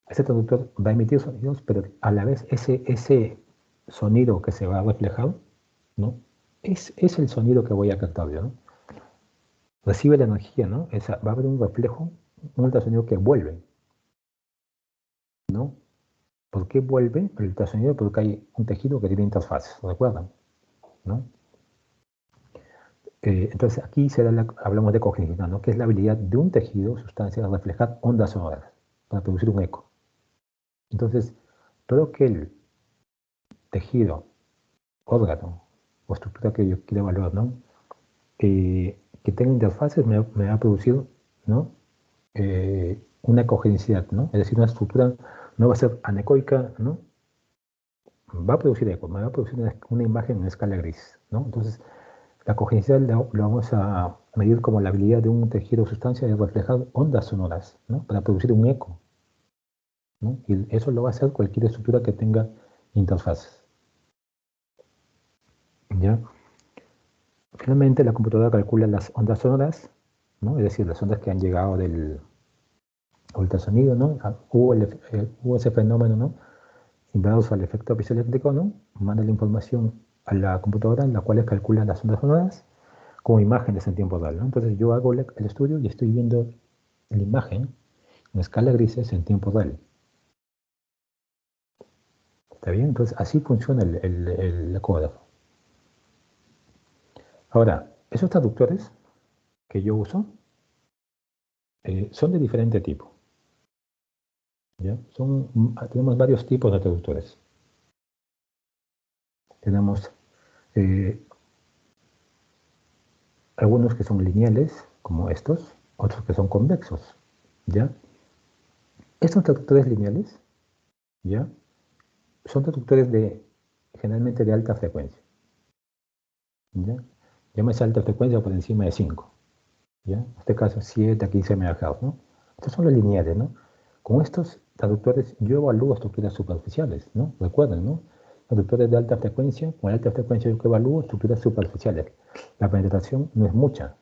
ese traductor va a emitir sonidos, pero a la vez ese sonido que se va a reflejar, ¿no? Es el sonido que voy a captar yo, ¿no? Recibe la energía, ¿no? Va a haber un reflejo, un ultrasonido que vuelve, ¿no? ¿Por qué vuelve el ultrasonido? Porque hay un tejido que tiene interfaces, ¿recuerdan? ¿No? Entonces aquí hablamos de cognición, ¿no? Que es la habilidad de un tejido, sustancia, de reflejar ondas sonoras para producir un eco. Entonces, todo aquel tejido, órgano o estructura que yo quiera evaluar, ¿no? Que tenga interfaces me va a producir, ¿no? Una cogenicidad, ¿no? Es decir, una estructura no va a ser anecoica, ¿no? Va a producir eco, me va a producir una imagen en escala gris, ¿no? Entonces, la cogenicidad lo vamos a medir como la habilidad de un tejido o sustancia de reflejar ondas sonoras, ¿no? Para producir un eco, ¿no? Y eso lo va a hacer cualquier estructura que tenga interfaces, ¿ya? Finalmente, la computadora calcula las ondas sonoras, ¿no? Es decir, las ondas que han llegado del ultrasonido, ¿no? Hubo ese fenómeno, ¿no? Invadados al efecto piezoeléctrico, ¿no? Manda la información a la computadora en la cual calcula las ondas sonoras como imágenes en tiempo real, ¿no? Entonces yo hago el estudio y estoy viendo la imagen en escala grises en tiempo real. ¿Está bien? Entonces así funciona el ecógrafo. Ahora, esos traductores que yo uso son de diferente tipo, ¿ya? Tenemos varios tipos de traductores. Tenemos algunos que son lineales, como estos, otros que son convexos, ¿ya? Estos traductores lineales, ¿ya? Son traductores generalmente de alta frecuencia, ¿ya? Llámese alta frecuencia por encima de 5, ¿ya? En este caso 7 a 15 MHz, ¿no? Estos son los lineales, ¿no? Con estos traductores yo evalúo estructuras superficiales, ¿no? Recuerden, ¿no? Traductores de alta frecuencia, con alta frecuencia yo que evalúo estructuras superficiales. La penetración no es mucha,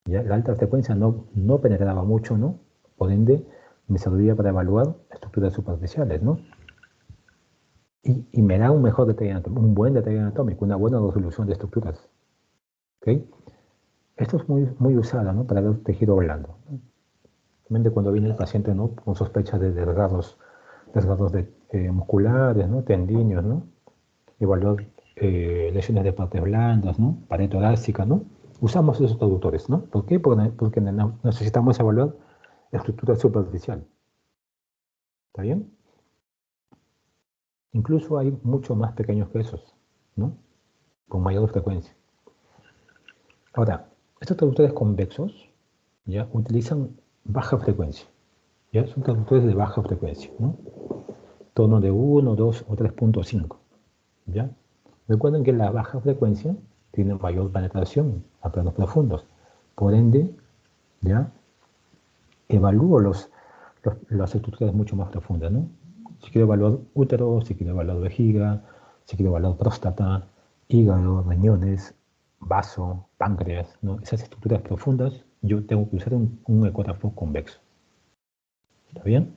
¿ya? La alta frecuencia no penetraba mucho, ¿no? Por ende, me servía para evaluar estructuras superficiales, ¿no? Y me da un mejor detalle anatómico, un buen detalle anatómico, una buena resolución de estructuras. ¿Okay? Esto es muy usado, ¿no? Para ver tejido blando, ¿no? Realmente cuando viene el paciente, ¿no? Con sospechas de desgarros musculares, ¿no? Tendinios, ¿no? Evaluar lesiones de partes blandas, ¿no? Pared torácica, ¿no? Usamos esos traductores, ¿no? ¿Por qué? Porque necesitamos evaluar la estructura superficial. ¿Está bien? Incluso hay mucho más pequeños que esos, ¿no? Con mayor frecuencia. Ahora, estos traductores convexos ya utilizan baja frecuencia. Ya son traductores de baja frecuencia, ¿no? Tono de 1, 2 o 3.5. ¿Ya? Recuerden que la baja frecuencia tiene mayor penetración a planos profundos. Por ende, ¿ya? Evalúo las estructuras mucho más profundas, ¿no? Si quiero evaluar útero, si quiero evaluar vejiga, si quiero evaluar próstata, hígado, riñones, vaso, páncreas, ¿no? Esas estructuras profundas, yo tengo que usar un ecógrafo convexo. ¿Está bien?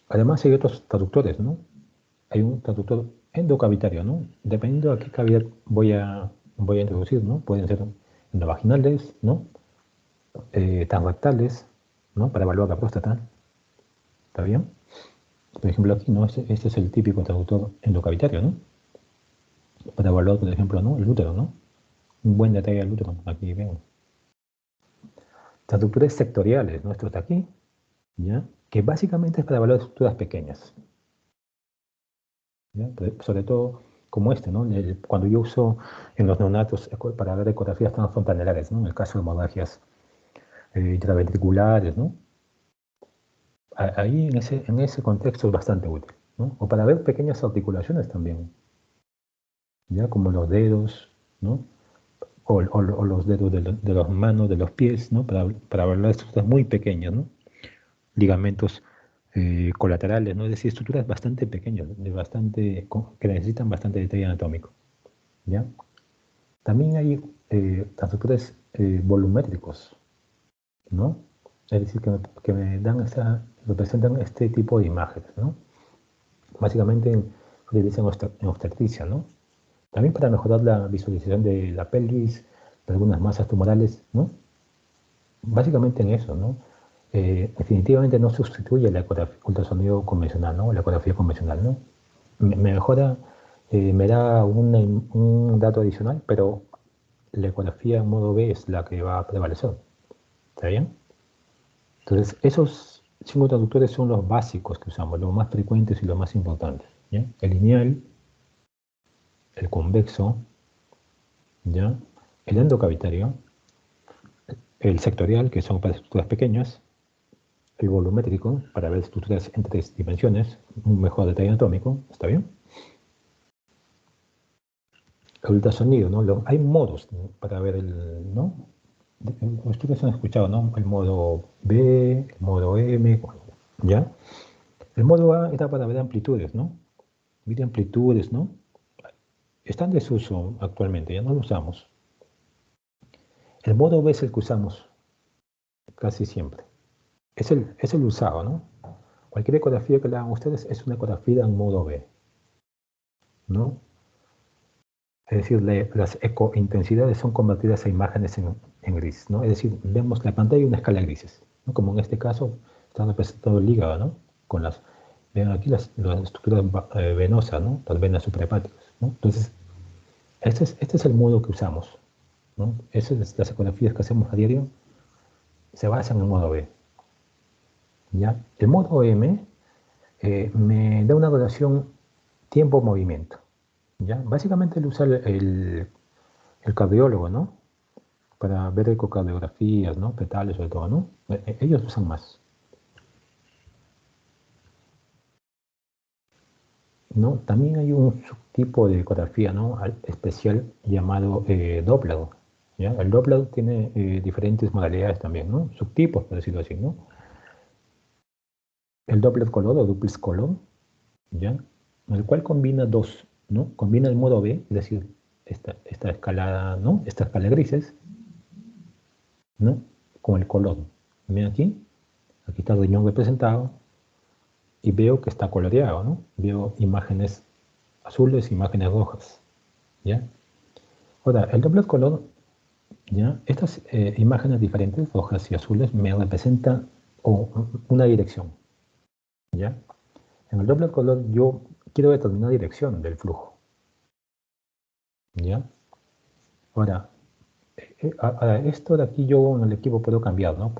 Además hay otros traductores, ¿no? Hay un traductor endocavitario, ¿no? Dependiendo a qué cavidad voy a introducir, ¿no? Pueden ser endovaginales, ¿no? Transrectales, ¿no? Para evaluar la próstata. ¿Está bien? Por ejemplo, aquí, ¿no? Este es el típico traductor endocavitario, ¿no? Para evaluar, por ejemplo, ¿no? El útero, ¿no? Un buen detalle del útero, aquí vemos. Traductores sectoriales, ¿no? Esto está aquí, ¿ya? Que básicamente es para evaluar estructuras pequeñas, ¿ya? Sobre todo como este, ¿no? Cuando yo uso en los neonatos para ver ecografías transfrontalierares, ¿no? En el caso de hemorragias intraventriculares, ¿no? Ahí en ese contexto es bastante útil, ¿no? O para ver pequeñas articulaciones también, ya como los dedos, ¿no? O los dedos de las manos, de los pies, ¿no? Para ver las estructuras muy pequeñas, ¿no? Ligamentos colaterales, ¿no? Es decir, estructuras bastante pequeñas, que necesitan bastante detalle anatómico, ¿ya? También hay transductores volumétricos, ¿no? Es decir, que me representan este tipo de imágenes, ¿no? Básicamente se utiliza en obstetricia, ¿no? También para mejorar la visualización de la pelvis, de algunas masas tumorales, ¿no? Básicamente en eso, ¿no? Definitivamente no sustituye el ultrasonido convencional, ¿no? La ecografía convencional, ¿no? Me mejora, me da un dato adicional, pero la ecografía en modo B es la que va a prevalecer. ¿Está bien? Entonces, esos 5 traductores son los básicos que usamos, los más frecuentes y los más importantes, ¿ya? El lineal, el convexo, ¿ya? El endocavitario, el sectorial, que son para estructuras pequeñas, el volumétrico, para ver estructuras en 3 dimensiones, un mejor detalle anatómico, ¿está bien? El ultrasonido, ¿no? Hay modos, ¿no? Para ver ¿no? Ustedes han escuchado, ¿no? El modo B, el modo M, ¿ya? El modo A era para ver amplitudes, ¿no? Ver amplitudes, ¿no? Está en desuso actualmente, ya no lo usamos. El modo B es el que usamos casi siempre. Es el usado, ¿no? Cualquier ecografía que le hagan ustedes es una ecografía en modo B, ¿no? Es decir, las ecointensidades son convertidas a imágenes en gris, ¿no? Es decir, vemos la pantalla y una escala de grises, ¿no? Como en este caso está representado el hígado, ¿no? Vean aquí las estructuras venosas, ¿no? Las venas suprahepáticas, ¿no? Entonces, este es el modo que usamos, ¿no? Las ecografías que hacemos a diario se basan en el modo B, ¿ya? El modo M me da una relación tiempo-movimiento, ¿ya? Básicamente lo usa el cardiólogo, ¿no? Para ver ecocardiografías, ¿no? Fetales sobre todo, ¿no? Ellos usan más, ¿no? También hay un subtipo de ecografía, ¿no? Especial llamado Doppler, ¿ya? El Doppler tiene diferentes modalidades también, ¿no? Subtipos, por decirlo así, ¿no? El Doppler color o duplex color, ¿ya? El cual combina dos, ¿no? Combina el modo B, es decir, esta escala, ¿no? Esta escala de grises, ¿no? Con el color. Ven aquí está el riñón representado y veo que está coloreado, ¿no? Veo imágenes azules, imágenes rojas, ¿ya? Ahora, el doble color, ¿ya? Estas imágenes diferentes, rojas y azules, me representan una dirección, ¿ya? En el doble color yo quiero determinar dirección del flujo, ¿ya? Ahora, esto de aquí yo en el equipo puedo cambiar, ¿no?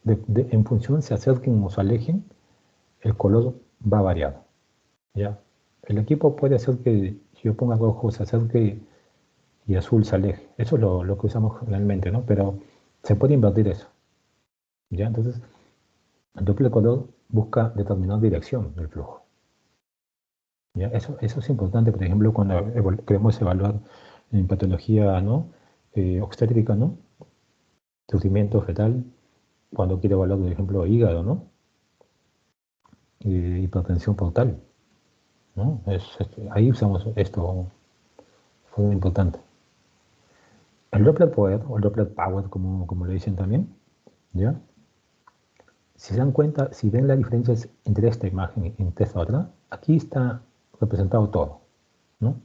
En función se acerquen o se alejen, el color va a variar, ¿ya? El equipo puede hacer que si yo ponga rojo se acerque y azul se aleje. Eso es lo que usamos generalmente, ¿no? Pero se puede invertir eso, ¿ya? Entonces, el doble color busca determinar dirección del flujo, ¿ya? Eso es importante, por ejemplo, cuando queremos evaluar en patología, ¿no? Obstétrica, ¿no? Sufrimiento fetal, cuando quiero evaluar, por ejemplo, hígado, ¿no? Hipertensión portal, ¿no? Ahí usamos esto, fue muy importante. El Doppler Power, o el Doppler Power, como le dicen también, ¿ya? Si se dan cuenta, si ven las diferencias entre esta imagen y entre esta otra, aquí está representado todo, ¿no? O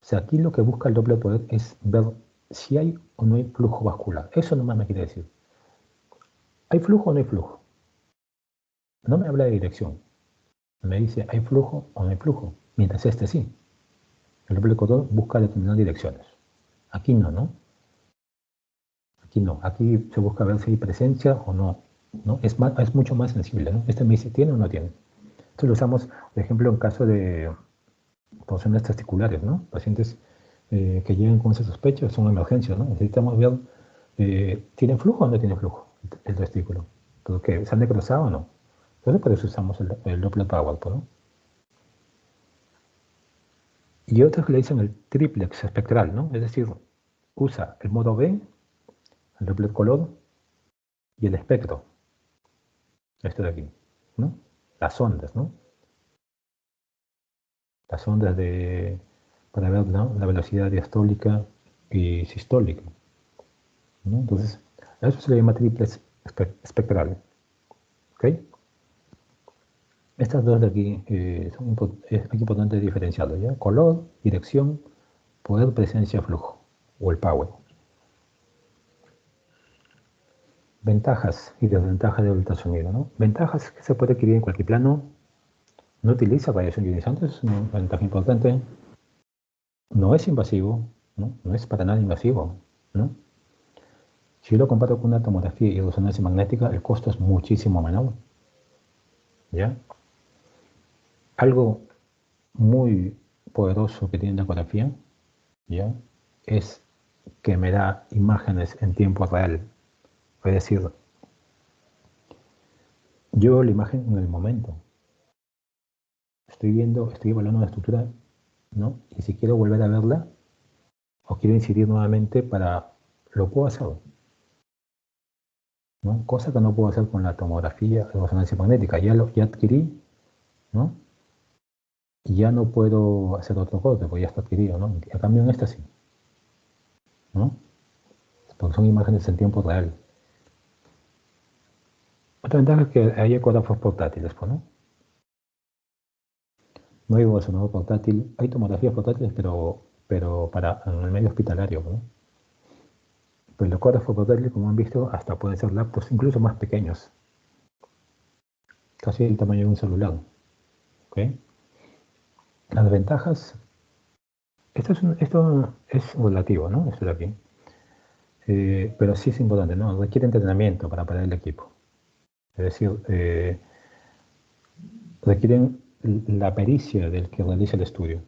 sea, aquí lo que busca el Doppler Power es ver si hay o no hay flujo vascular. Eso nomás me quiere decir. ¿Hay flujo o no hay flujo? No me habla de dirección. Me dice, ¿hay flujo o no hay flujo? Mientras este sí. El Doppler Power busca determinar direcciones. Aquí no, ¿no? Aquí no. Aquí se busca ver si hay presencia o no, ¿no? Es mucho más sensible, ¿no? Este me dice, ¿tiene o no tiene? Esto lo usamos, por ejemplo, en caso de torsiones testiculares, ¿no? Pacientes que llegan con esa sospecha son emergencias, ¿no? Necesitamos ver, ¿tienen flujo o no tienen flujo? el testículo. ¿Pero qué? ¿Se han necrosado o no? Entonces por eso usamos el Doppler Power, ¿no? Y otros que le dicen el triplex espectral, ¿no? Es decir, usa el modo B, el Doppler color y el espectro. Esto de aquí, ¿no? Las ondas, ¿no? Las ondas para ver, ¿no?, la velocidad diastólica y sistólica, ¿no? Entonces, a eso se le llama triplex espectral, ¿ok? Estas dos de aquí es importante diferenciarlo, ¿ya? Color, dirección, poder, presencia, flujo, o el power. Ventajas y desventajas del ultrasonido, ¿no? Ventajas que se puede adquirir en cualquier plano, no utiliza radiación ionizante, es una ventaja importante, no es invasivo, ¿no? No es para nada invasivo, ¿no? Si yo lo comparo con una tomografía y resonancia magnética, el costo es muchísimo menor, ¿ya? Algo muy poderoso que tiene la ecografía, ¿ya?, es que me da imágenes en tiempo real. Es decir, yo veo la imagen en el momento. Estoy evaluando una estructura, ¿no? Y si quiero volver a verla o quiero incidir nuevamente lo puedo hacer, ¿no? Cosa que no puedo hacer con la tomografía de resonancia magnética. Ya adquirí, ¿no? Y ya no puedo hacer otro corte porque ya está adquirido, ¿no? A cambio en esta sí, ¿no? Porque son imágenes en tiempo real. Otra ventaja es que hay ecógrafos portátiles, pues, ¿no? No hay resonador portátil, hay tomografías portátiles, pero para en el medio hospitalario, ¿no? Pues los ecógrafos portátiles, como han visto, hasta pueden ser laptops incluso más pequeños, casi el tamaño de un celular, ¿ok? Las ventajas, esto es relativo, ¿no? Esto de aquí. Pero sí es importante, ¿no? Requiere entrenamiento para parar el equipo. Es decir, requieren la pericia del que realiza el estudio,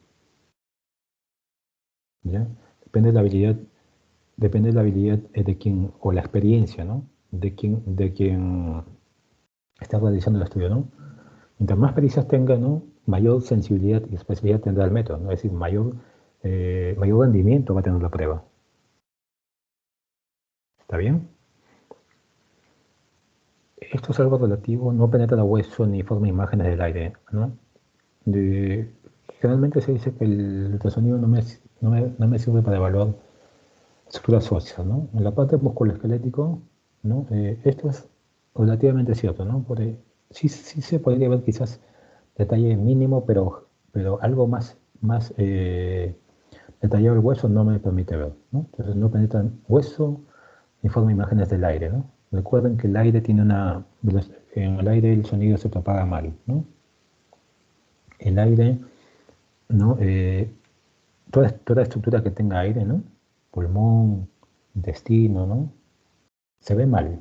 ¿ya? Depende de la habilidad de quien, o la experiencia, ¿no? De quien está realizando el estudio, ¿no? Mientras más pericias tenga, ¿no?, mayor sensibilidad y especialidad tendrá el método, ¿no? Es decir, mayor rendimiento va a tener la prueba. ¿Está bien? Esto es algo relativo, no penetra hueso ni forma imágenes del aire, ¿no? Generalmente se dice que el ultrasonido no me sirve para evaluar estructuras óseas, ¿no? En la parte musculoesquelético, ¿no? Esto es relativamente cierto, ¿no? Sí se podría ver quizás detalle mínimo, pero algo más detallado el hueso no me permite ver, ¿no? Entonces no penetran hueso ni forma imágenes del aire, ¿no? Recuerden que el aire en el aire el sonido se propaga mal, ¿no? El aire, ¿no? Toda estructura que tenga aire, ¿no? Pulmón, intestino, ¿no? Se ve mal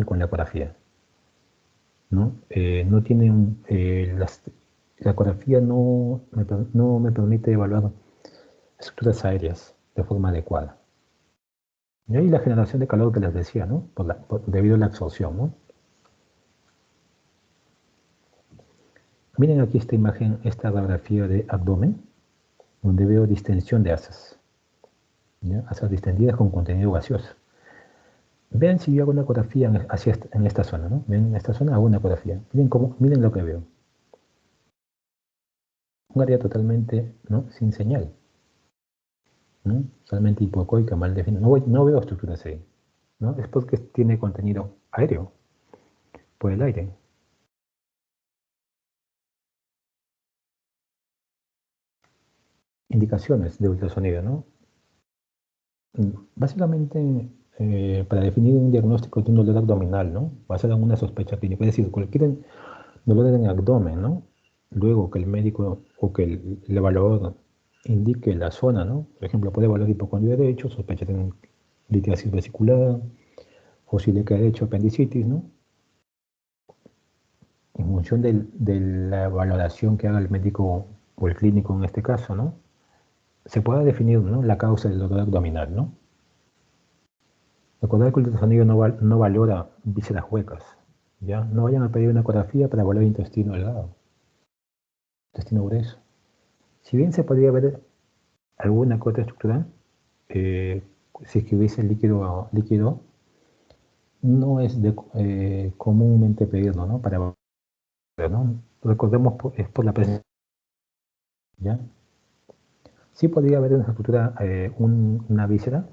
con la ecografía, ¿no? No tiene la ecografía no me permite evaluar estructuras aéreas de forma adecuada. Y ahí la generación de calor que les decía, ¿no? Debido a la absorción, ¿no? Miren aquí esta imagen, esta radiografía de abdomen, donde veo distensión de asas, ¿ya? Asas distendidas con contenido gaseoso. Vean si yo hago una ecografía en esta zona, ¿no? Ven, en esta zona hago una ecografía. Miren lo que veo. Un área totalmente, ¿no?, sin señal, ¿no? Solamente hipoecoica, mal definida. No veo estructuras ahí, ¿no? Es porque tiene contenido aéreo, por el aire. Indicaciones de ultrasonido, ¿no? Básicamente, para definir un diagnóstico de un dolor abdominal, ¿no? Basado en una sospecha clínica, es decir, cualquier dolor en el abdomen, ¿no? Luego que el médico o que el evaluador indique la zona, ¿no? Por ejemplo, puede evaluar hipocondrio derecho, sospecha de litiasis vesicular, o si le queda hecho apendicitis, ¿no? En función de la valoración que haga el médico o el clínico en este caso, ¿no? Se puede definir, ¿no?, la causa del dolor abdominal, ¿no? Recordad que el ultrasonido no valora vísceras huecas. ¿Ya? No vayan a pedir una ecografía para valorar intestino delgado, intestino grueso. Si bien se podría ver alguna que otra estructura, si es que hubiese líquido, no es comúnmente pedirlo, ¿no? Para ver, ¿no? Recordemos, es por la presencia, ¿ya? Sí podría haber una estructura, una víscera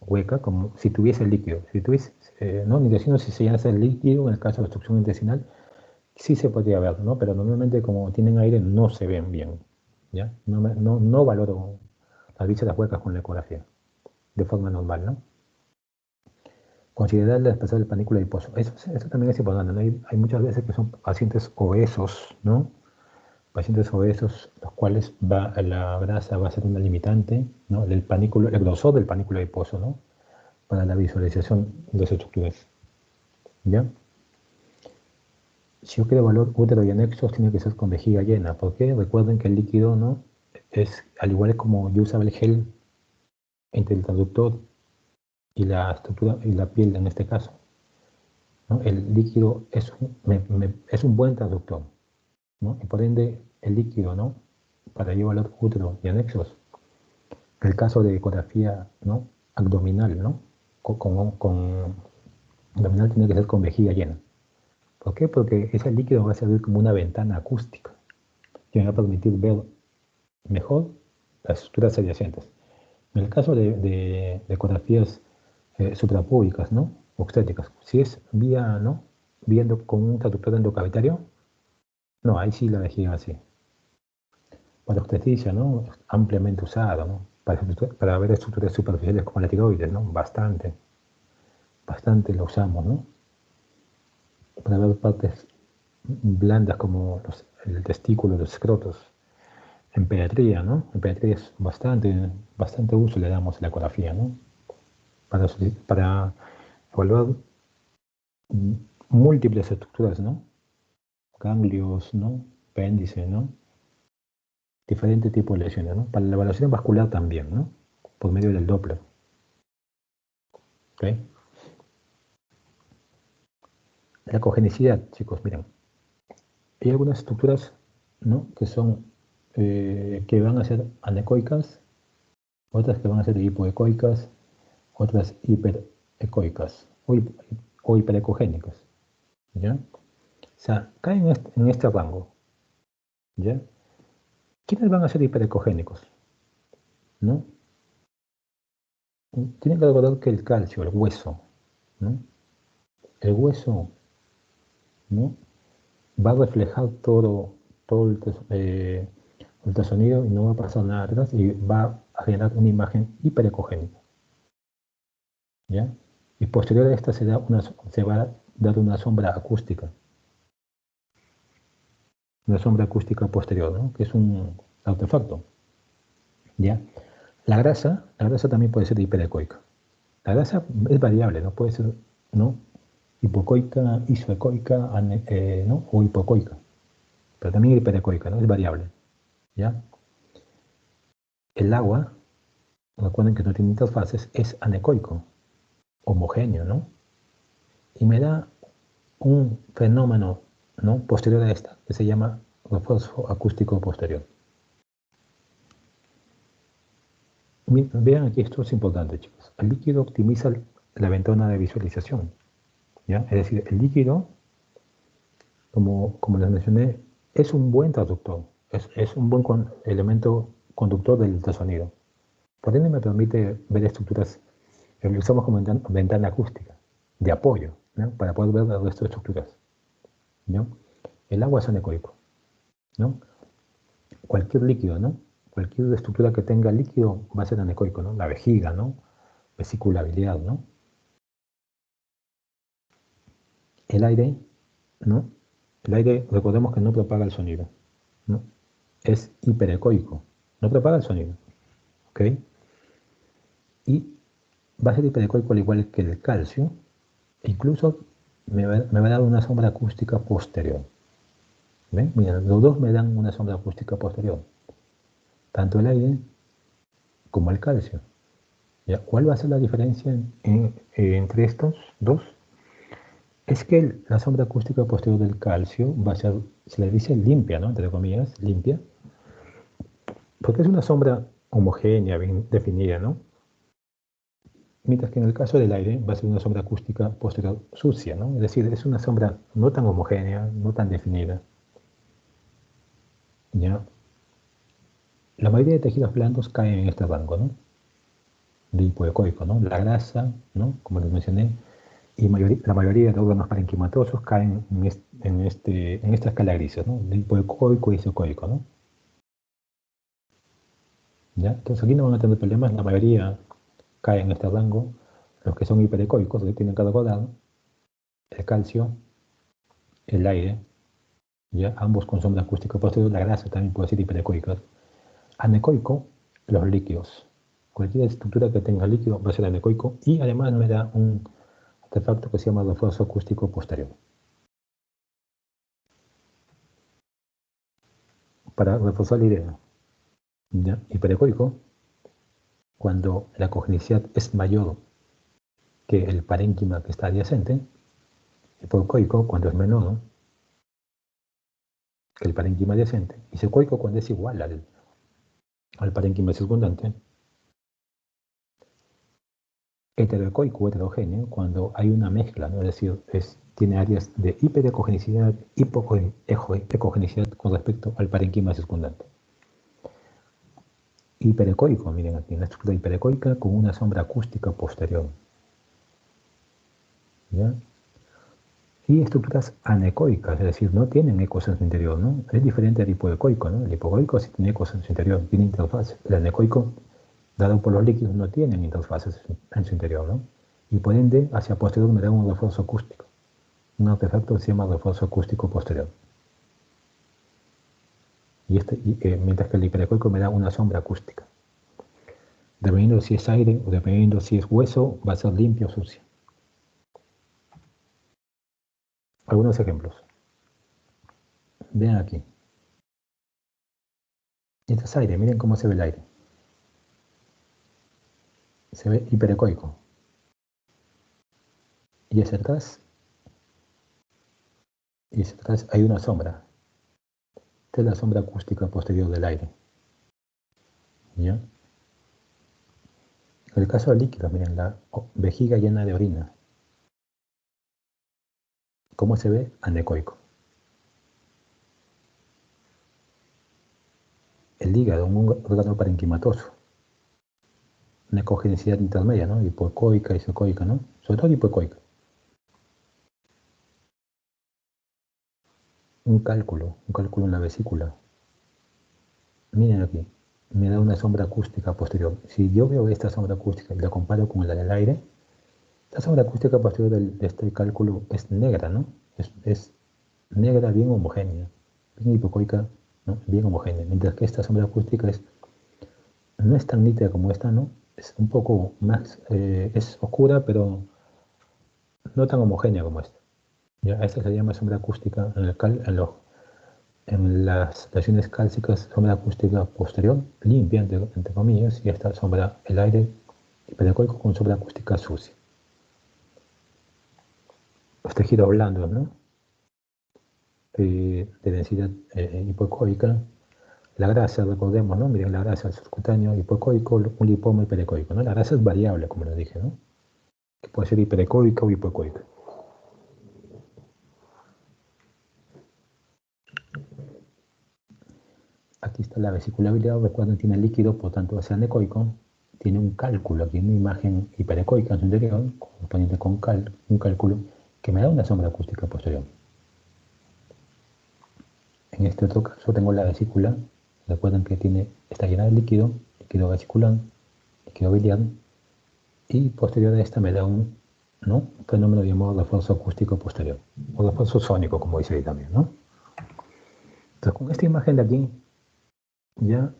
hueca, como si tuviese líquido. Si tuviese, ¿no? Ni diciendo si se llenase el líquido, en el caso de obstrucción intestinal, sí se podría ver, ¿no? Pero normalmente como tienen aire no se ven bien, ¿ya? No valoro las vísceras huecas con la ecografía, de forma normal, ¿no? Considerar la espesor del panículo adiposo. Eso también es importante, ¿no? Hay muchas veces que son pacientes obesos, ¿no? Pacientes obesos, los cuales la grasa va a ser una limitante, ¿no? El grosor del panículo adiposo, ¿no? Para la visualización de las estructuras, ¿ya? Si yo quiero valor útero y anexos, tiene que ser con vejiga llena. ¿Por qué? Recuerden que el líquido, ¿no? Es, al igual como yo usaba el gel entre el traductor y la estructura y la piel en este caso, ¿no? El líquido es un buen traductor, ¿no? Y por ende, el líquido, ¿no? Para yo valor útero y anexos, el caso de ecografía, ¿no? Abdominal, ¿no? Con abdominal tiene que ser con vejiga llena. ¿Por qué? Porque ese líquido va a servir como una ventana acústica que me va a permitir ver mejor las estructuras adyacentes. En el caso de ecografías suprapúbicas, ¿no? Obstétricas, si es vía, ¿no? Viendo con un traductor endocavitario, no, ahí sí la vejiga así. Para obstetricia, ¿no? Ampliamente usado, ¿no? Para ver estructuras superficiales como la tiroides, ¿no? Bastante lo usamos, ¿no? Para ver partes blandas como el testículo, los escrotos. En pediatría, ¿no? En pediatría es bastante uso le damos a la ecografía, ¿no? Para evaluar múltiples estructuras, ¿no? Ganglios, ¿no? Apéndice, ¿no? Diferentes tipos de lesiones, ¿no? Para la evaluación vascular también, ¿no? Por medio del Doppler, ¿ok? La cogenicidad, chicos, miren. Hay algunas estructuras, ¿no? Que van a ser anecoicas, otras que van a ser hipoecoicas, otras hiperecoicas o hiperecogénicas, ¿ya? O sea, caen en este rango, ¿ya? ¿Quiénes van a ser hiperecogénicos? ¿No? Tienen que recordar que el calcio, el hueso, ¿no? El hueso, ¿no? Va a reflejar todo ultrasonido y no va a pasar nada atrás y va a generar una imagen hiperecogénica, ¿ya? Y posterior a esta se va a dar una sombra acústica, posterior, ¿no? Que es un artefacto, ¿ya? La grasa también puede ser hiperecoica. La grasa es variable, ¿no? Puede ser, ¿no? Hipocoica, isoecoica, ¿no? O hipocoica. Pero también hiperecoica, ¿no? Es variable, ¿ya? El agua, recuerden que no tiene interfaces, es anecoico, homogéneo, ¿no? Y me da un fenómeno, ¿no? Posterior a esta, que se llama refuerzo acústico posterior. Vean aquí, esto es importante, chicos. El líquido optimiza la ventana de visualización, ¿ya? Es decir, el líquido, como les mencioné, es un buen traductor, es un buen elemento conductor del ultrasonido. Por ende me permite ver estructuras que lo usamos como ventana acústica, de apoyo, ¿no? Para poder ver el resto de estructuras, ¿no? El agua es anecoico, ¿no? Cualquier líquido, ¿no? Cualquier estructura que tenga líquido va a ser anecoico, ¿no? La vejiga, ¿no? Vesícula biliar, ¿no? El aire, ¿no? El aire, recordemos que no propaga el sonido, ¿no? Es hiperecoico, no propaga el sonido, ¿ok? Y va a ser hiperecoico al igual que el calcio, e incluso me va a dar una sombra acústica posterior. ¿Ven? Mira, los dos me dan una sombra acústica posterior, tanto el aire como el calcio. ¿Ya? ¿Cuál va a ser la diferencia entre estos dos? Es que la sombra acústica posterior del calcio va a ser, se le dice limpia, ¿no? Entre comillas, limpia, porque es una sombra homogénea, bien definida, ¿no? Mientras que en el caso del aire va a ser una sombra acústica posterior sucia, ¿no? Es decir, es una sombra no tan homogénea, no tan definida, ¿ya? La mayoría de tejidos blandos caen en este rango, ¿no? De hipoecoico, ¿no? La grasa, ¿no? Como les mencioné, y la mayoría de órganos parenquimatosos caen en esta escala grises, ¿no? De hipoecoico y isocoico, ¿no? ¿Ya? Entonces aquí no van a tener problemas, la mayoría caen en este rango, los que son hiperecoicos, que tienen cada cuadrado, el calcio, el aire, ¿ya? Ambos con sombra acústica posterior, la grasa también puede ser hiperecoica. Anecoico, los líquidos. Cualquier estructura que tenga líquido va a ser anecoico y además me da un artefacto que se llama refuerzo acústico posterior. Para reforzar la idea, ¿ya? Hiperecoico, cuando la cognicidad es mayor que el parénquima que está adyacente, hipocoico cuando es menor que el parénquima adyacente, y secoico cuando es igual al parénquima circundante, heteroecoico, heterogéneo, cuando hay una mezcla, ¿no? Es decir, tiene áreas de hiperecogenicidad, hipoecogenicidad con respecto al parénquima circundante. Hiperecoico, miren aquí, una estructura hiperecoica con una sombra acústica posterior, ¿ya? Y estructuras anecoicas, es decir, no tienen ecos en su interior, ¿no? Es diferente al hipoecoico, ¿no? El hipoecoico sí tiene ecos en su interior, tiene interfaz. El anecoico, dado por los líquidos, no tienen interfaces en su interior, ¿no? Y por ende, hacia posterior me da un refuerzo acústico. Un artefacto que se llama refuerzo acústico posterior. Mientras que el hiperecoico me da una sombra acústica. Dependiendo si es aire o dependiendo si es hueso, va a ser limpio o sucio. Algunos ejemplos. Vean aquí. Este es aire, miren cómo se ve el aire. Se ve hiperecoico. Y hacia atrás hay una sombra. Esta es la sombra acústica posterior del aire. ¿Ya? En el caso de líquidos, miren, la vejiga llena de orina. ¿Cómo se ve? Anecoico. El hígado, un órgano parenquimatoso. Una ecogenicidad intermedia, ¿no? Hipoecoica, isocoica, ¿no? Sobre todo hipoecoica. Un cálculo en la vesícula. Miren aquí, me da una sombra acústica posterior. Si yo veo esta sombra acústica y la comparo con la del aire, la sombra acústica posterior de este cálculo es negra, ¿no? Es negra, bien homogénea, bien hipocoica, ¿no? Bien homogénea. Mientras que esta sombra acústica no es tan nítida como esta, ¿no? Es un poco más, es oscura, pero no tan homogénea como esta. ¿Ya? Esta se llama sombra acústica en las lesiones cálcicas, sombra acústica posterior, limpia, entre comillas, y esta sombra, el aire hiperecoico con sombra acústica sucia. Los tejidos blandos, ¿no? De densidad hipoecoica, la grasa, recordemos, ¿no? Miren la grasa, el subcutáneo hipoecoico, un lipoma hiperecoico, ¿no? La grasa es variable, como les dije, ¿no? Que puede ser hiperecoica o hipoecoica. Aquí está la vesícula biliar, recuerden, tiene líquido, por tanto es anecoico, tiene un cálculo, aquí una imagen hiperecoica en su interior, correspondiente con un cálculo que me da una sombra acústica posterior. En este otro caso tengo la vesícula, recuerden que está llena de líquido vesicular, líquido biliar, y posterior a esta me da un fenómeno llamado refuerzo acústico posterior, o refuerzo sónico, como dice ahí también, ¿no? Entonces, con esta imagen de aquí, ya,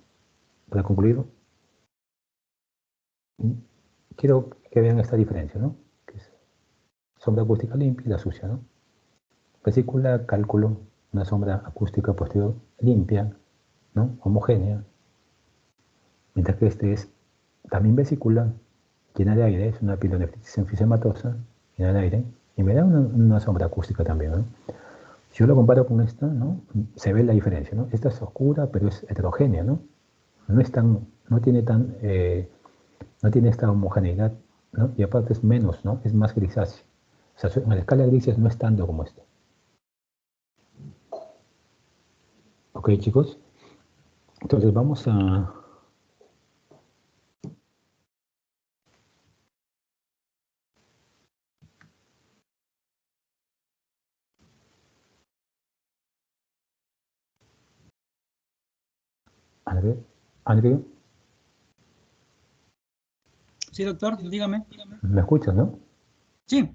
para concluir, quiero que vean esta diferencia, ¿no? Que es sombra acústica limpia y la sucia, ¿no? Vesícula, cálculo, una sombra acústica posterior limpia, ¿no? Homogénea, mientras que este es también vesícula, llena de aire, es una pielonefritis enfisematosa, llena de aire, y me da una sombra acústica también, ¿no? Si yo lo comparo con esta, ¿no? Se ve la diferencia, ¿no? Esta es oscura, pero es heterogénea, ¿no? No es tan, no tiene tan, no tiene esta homogeneidad, ¿no? Y aparte es menos, ¿no? Es más grisácea. O sea, en la escala de grises no es tanto como esta. Ok, chicos. Entonces vamos a ver, Andrew, Sí, doctor, dígame. ¿me escuchas, no? Sí,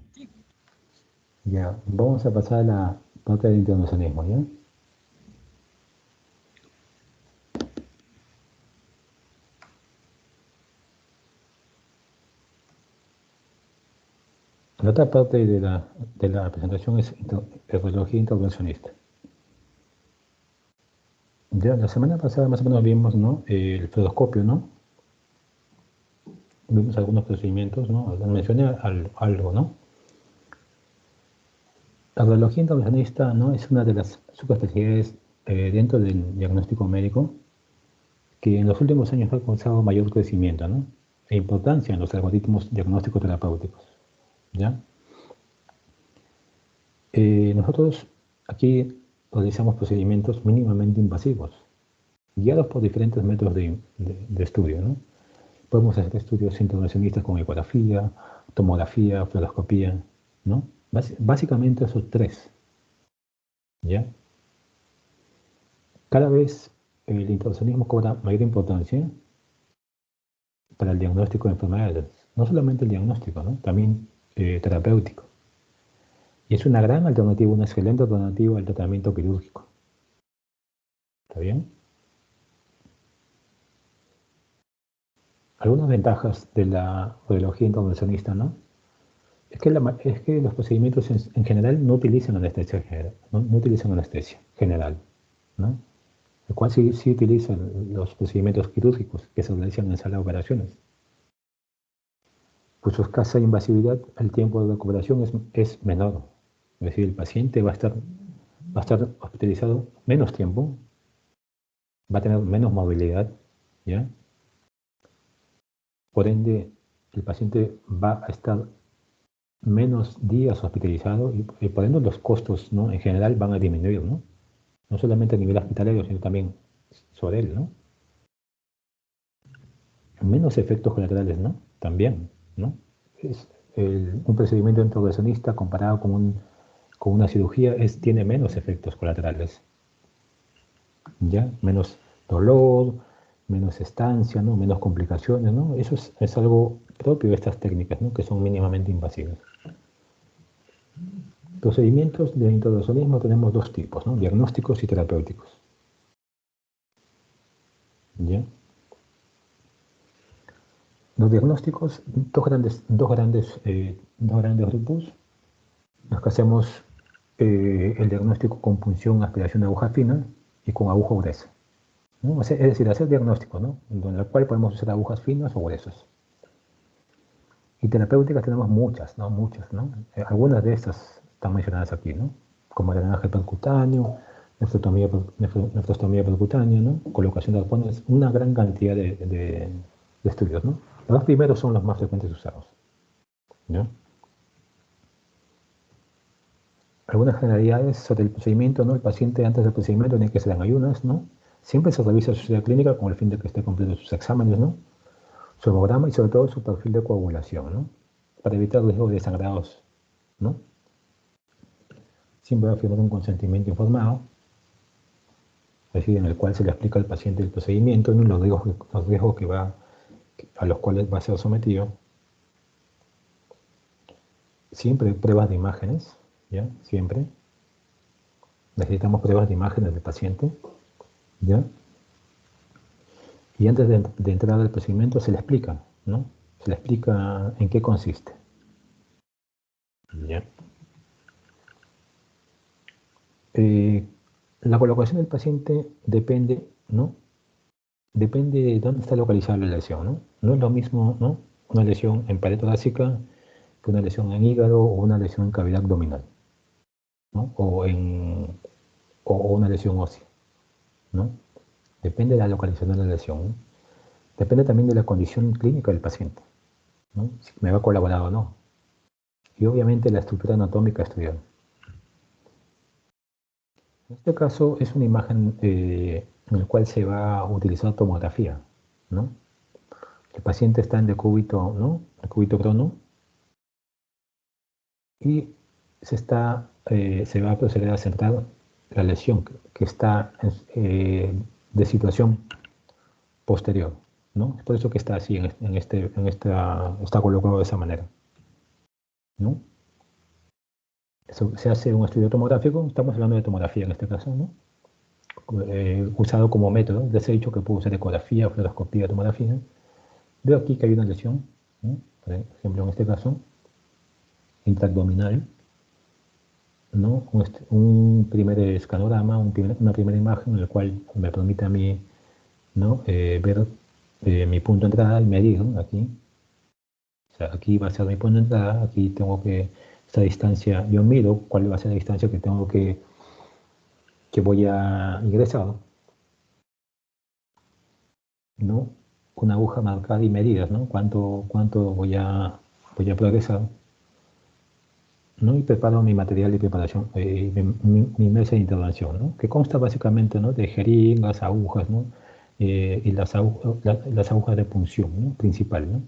Ya, vamos a pasar a la parte del internacionalismo, ¿ya? La otra parte de la presentación es radiología intervencionista. Ya, la semana pasada más o menos vimos, ¿no? El fluoroscopio, ¿no? Vimos algunos procedimientos, ¿no? Mencioné algo, ¿no? La radiología intervencionista, ¿no? Es una de las subespecialidades dentro del diagnóstico médico que en los últimos años ha causado mayor crecimiento, ¿no? E importancia en los algoritmos diagnósticos terapéuticos, ¿ya? Nosotros aquí realizamos procedimientos mínimamente invasivos, guiados por diferentes métodos de estudio, ¿no? Podemos hacer estudios intervencionistas con ecografía, tomografía, fluoroscopía, ¿no? Básicamente esos tres, ¿ya? Cada vez el intervencionismo cobra mayor importancia para el diagnóstico de enfermedades, no solamente el diagnóstico, ¿no? También terapéutico. Y es una gran alternativa, una excelente alternativa al tratamiento quirúrgico. ¿Está bien? Algunas ventajas de la radiología intervencionista, ¿no? Es que los procedimientos en general no utilizan anestesia general, no utilizan anestesia general, ¿no? El cual sí utilizan los procedimientos quirúrgicos que se realizan en sala de operaciones. Pues su escasa invasividad, el tiempo de recuperación es menor. Es decir, el paciente va a estar hospitalizado menos tiempo, va a tener menos movilidad, ¿ya? Por ende, el paciente va a estar menos días hospitalizado y por ende los costos, ¿no? En general van a disminuir, ¿no? No solamente a nivel hospitalario, sino también sobre él, ¿no? Menos efectos colaterales, ¿no? También, ¿no? Es un procedimiento intervencionista comparado con una cirugía tiene menos efectos colaterales, ¿ya? Menos dolor, menos estancia, ¿no? Menos complicaciones, ¿no? Eso es algo propio de estas técnicas, ¿no? Que son mínimamente invasivas. Procedimientos de intervencionismo tenemos dos tipos, ¿no? Diagnósticos y terapéuticos. ¿Ya? Los diagnósticos, dos grandes grupos. Los que hacemos el diagnóstico con punción, aspiración de aguja fina y con aguja gruesa, ¿no? O sea, es decir, hacer diagnóstico, ¿no? En el cual podemos usar agujas finas o gruesas. Y terapéuticas tenemos muchas, ¿no? Muchas, ¿no? Algunas de estas están mencionadas aquí, ¿no? Como el drenaje percutáneo, nefrostomía percutánea, ¿no? Colocación de arpones, una gran cantidad de estudios, ¿no? Los dos primeros son los más frecuentes usados, ¿no? Algunas generalidades sobre el procedimiento, ¿no? El paciente antes del procedimiento tiene que ser en ayunas, ¿no? Siempre se revisa su historia clínica con el fin de que esté completo sus exámenes, ¿no? Su hemograma y sobre todo su perfil de coagulación, ¿no? Para evitar riesgos de sangrados, ¿no? Siempre va a firmar un consentimiento informado, es decir, en el cual se le explica al paciente el procedimiento, ¿no? Los riesgos a los cuales va a ser sometido. Siempre pruebas de imágenes, ¿ya? Siempre. Necesitamos pruebas de imágenes del paciente, ¿ya? Y antes de entrar al procedimiento se le explica, ¿no? Se le explica en qué consiste, ¿ya? Eh, la colocación del paciente depende, ¿no? Depende de dónde está localizada la lesión, ¿no? No es lo mismo, ¿no? una lesión en pared torácica que una lesión en hígado o una lesión en cavidad abdominal, ¿no? O una lesión ósea, ¿no? Depende de la localización de la lesión, ¿no? Depende también de la condición clínica del paciente, ¿no? Si me va a colaborar o no. Y obviamente la estructura anatómica estudiada. En este caso es una imagen en la cual se va a utilizar tomografía, ¿no? El paciente está en decúbito, ¿no? Decúbito crono y se va a proceder a centrar la lesión que está de situación posterior, ¿no? Es por eso que está así, está colocado de esa manera, ¿no? Eso, se hace un estudio tomográfico, estamos hablando de tomografía en este caso, ¿no? Usado como método. Les he dicho que puedo usar ecografía, fluoroscopía, tomografía. Veo aquí que hay una lesión, ¿no? Por ejemplo, en este caso, intraabdominal, ¿no? Un primer escanograma, una primera imagen en la cual me permite a mí, ¿no? Ver mi punto de entrada y medir, ¿no? Aquí. O sea, aquí va a ser mi punto de entrada, aquí tengo que, esta distancia, yo mido cuál va a ser la distancia que tengo que voy a ingresar, ¿no? Una aguja marcada y medidas, ¿no? Cuánto voy a progresar, ¿no? Y preparo mi material de preparación, mi mesa de intervención, ¿no? Que consta básicamente, ¿no? De jeringas, agujas, ¿no? Y las agujas de punción, ¿no? Principal, ¿no?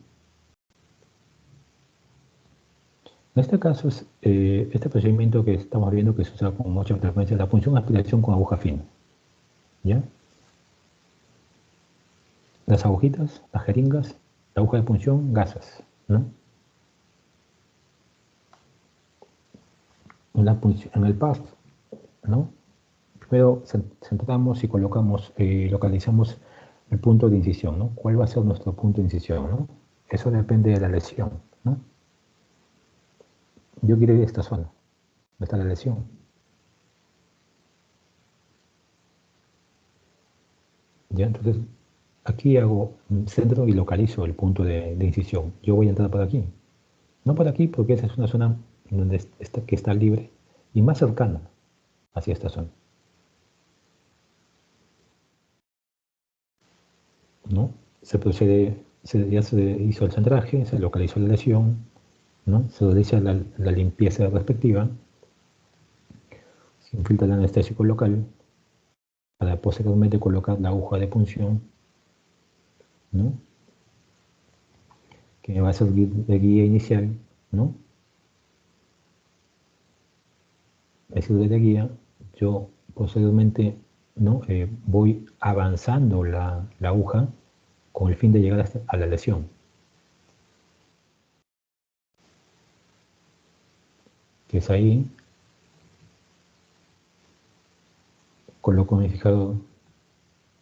En este caso, este procedimiento que estamos viendo que se usa con mucha frecuencia, la punción aspiración con aguja fina, ¿ya? Las agujitas, las jeringas, la aguja de punción, gasas, ¿no? En el PAF, ¿no? Primero centramos y colocamos, localizamos el punto de incisión, ¿no? ¿Cuál va a ser nuestro punto de incisión, ¿no? Eso depende de la lesión, ¿no? Yo quiero ir a esta zona, donde está la lesión. ¿Ya? Entonces, aquí hago un centro y localizo el punto de incisión. Yo voy a entrar por aquí. No por aquí, porque esa es una zona que está libre y más cercana hacia esta zona, ¿no? Ya se hizo el centraje, se localizó la lesión, ¿no? Se realiza la limpieza respectiva, se infiltra el anestésico local para posteriormente colocar la aguja de punción, ¿no? Que me va a servir de guía inicial, ¿no? Me sirve de guía, yo posteriormente, ¿no? Voy avanzando la aguja con el fin de llegar a la lesión, que es ahí, coloco mi fijador,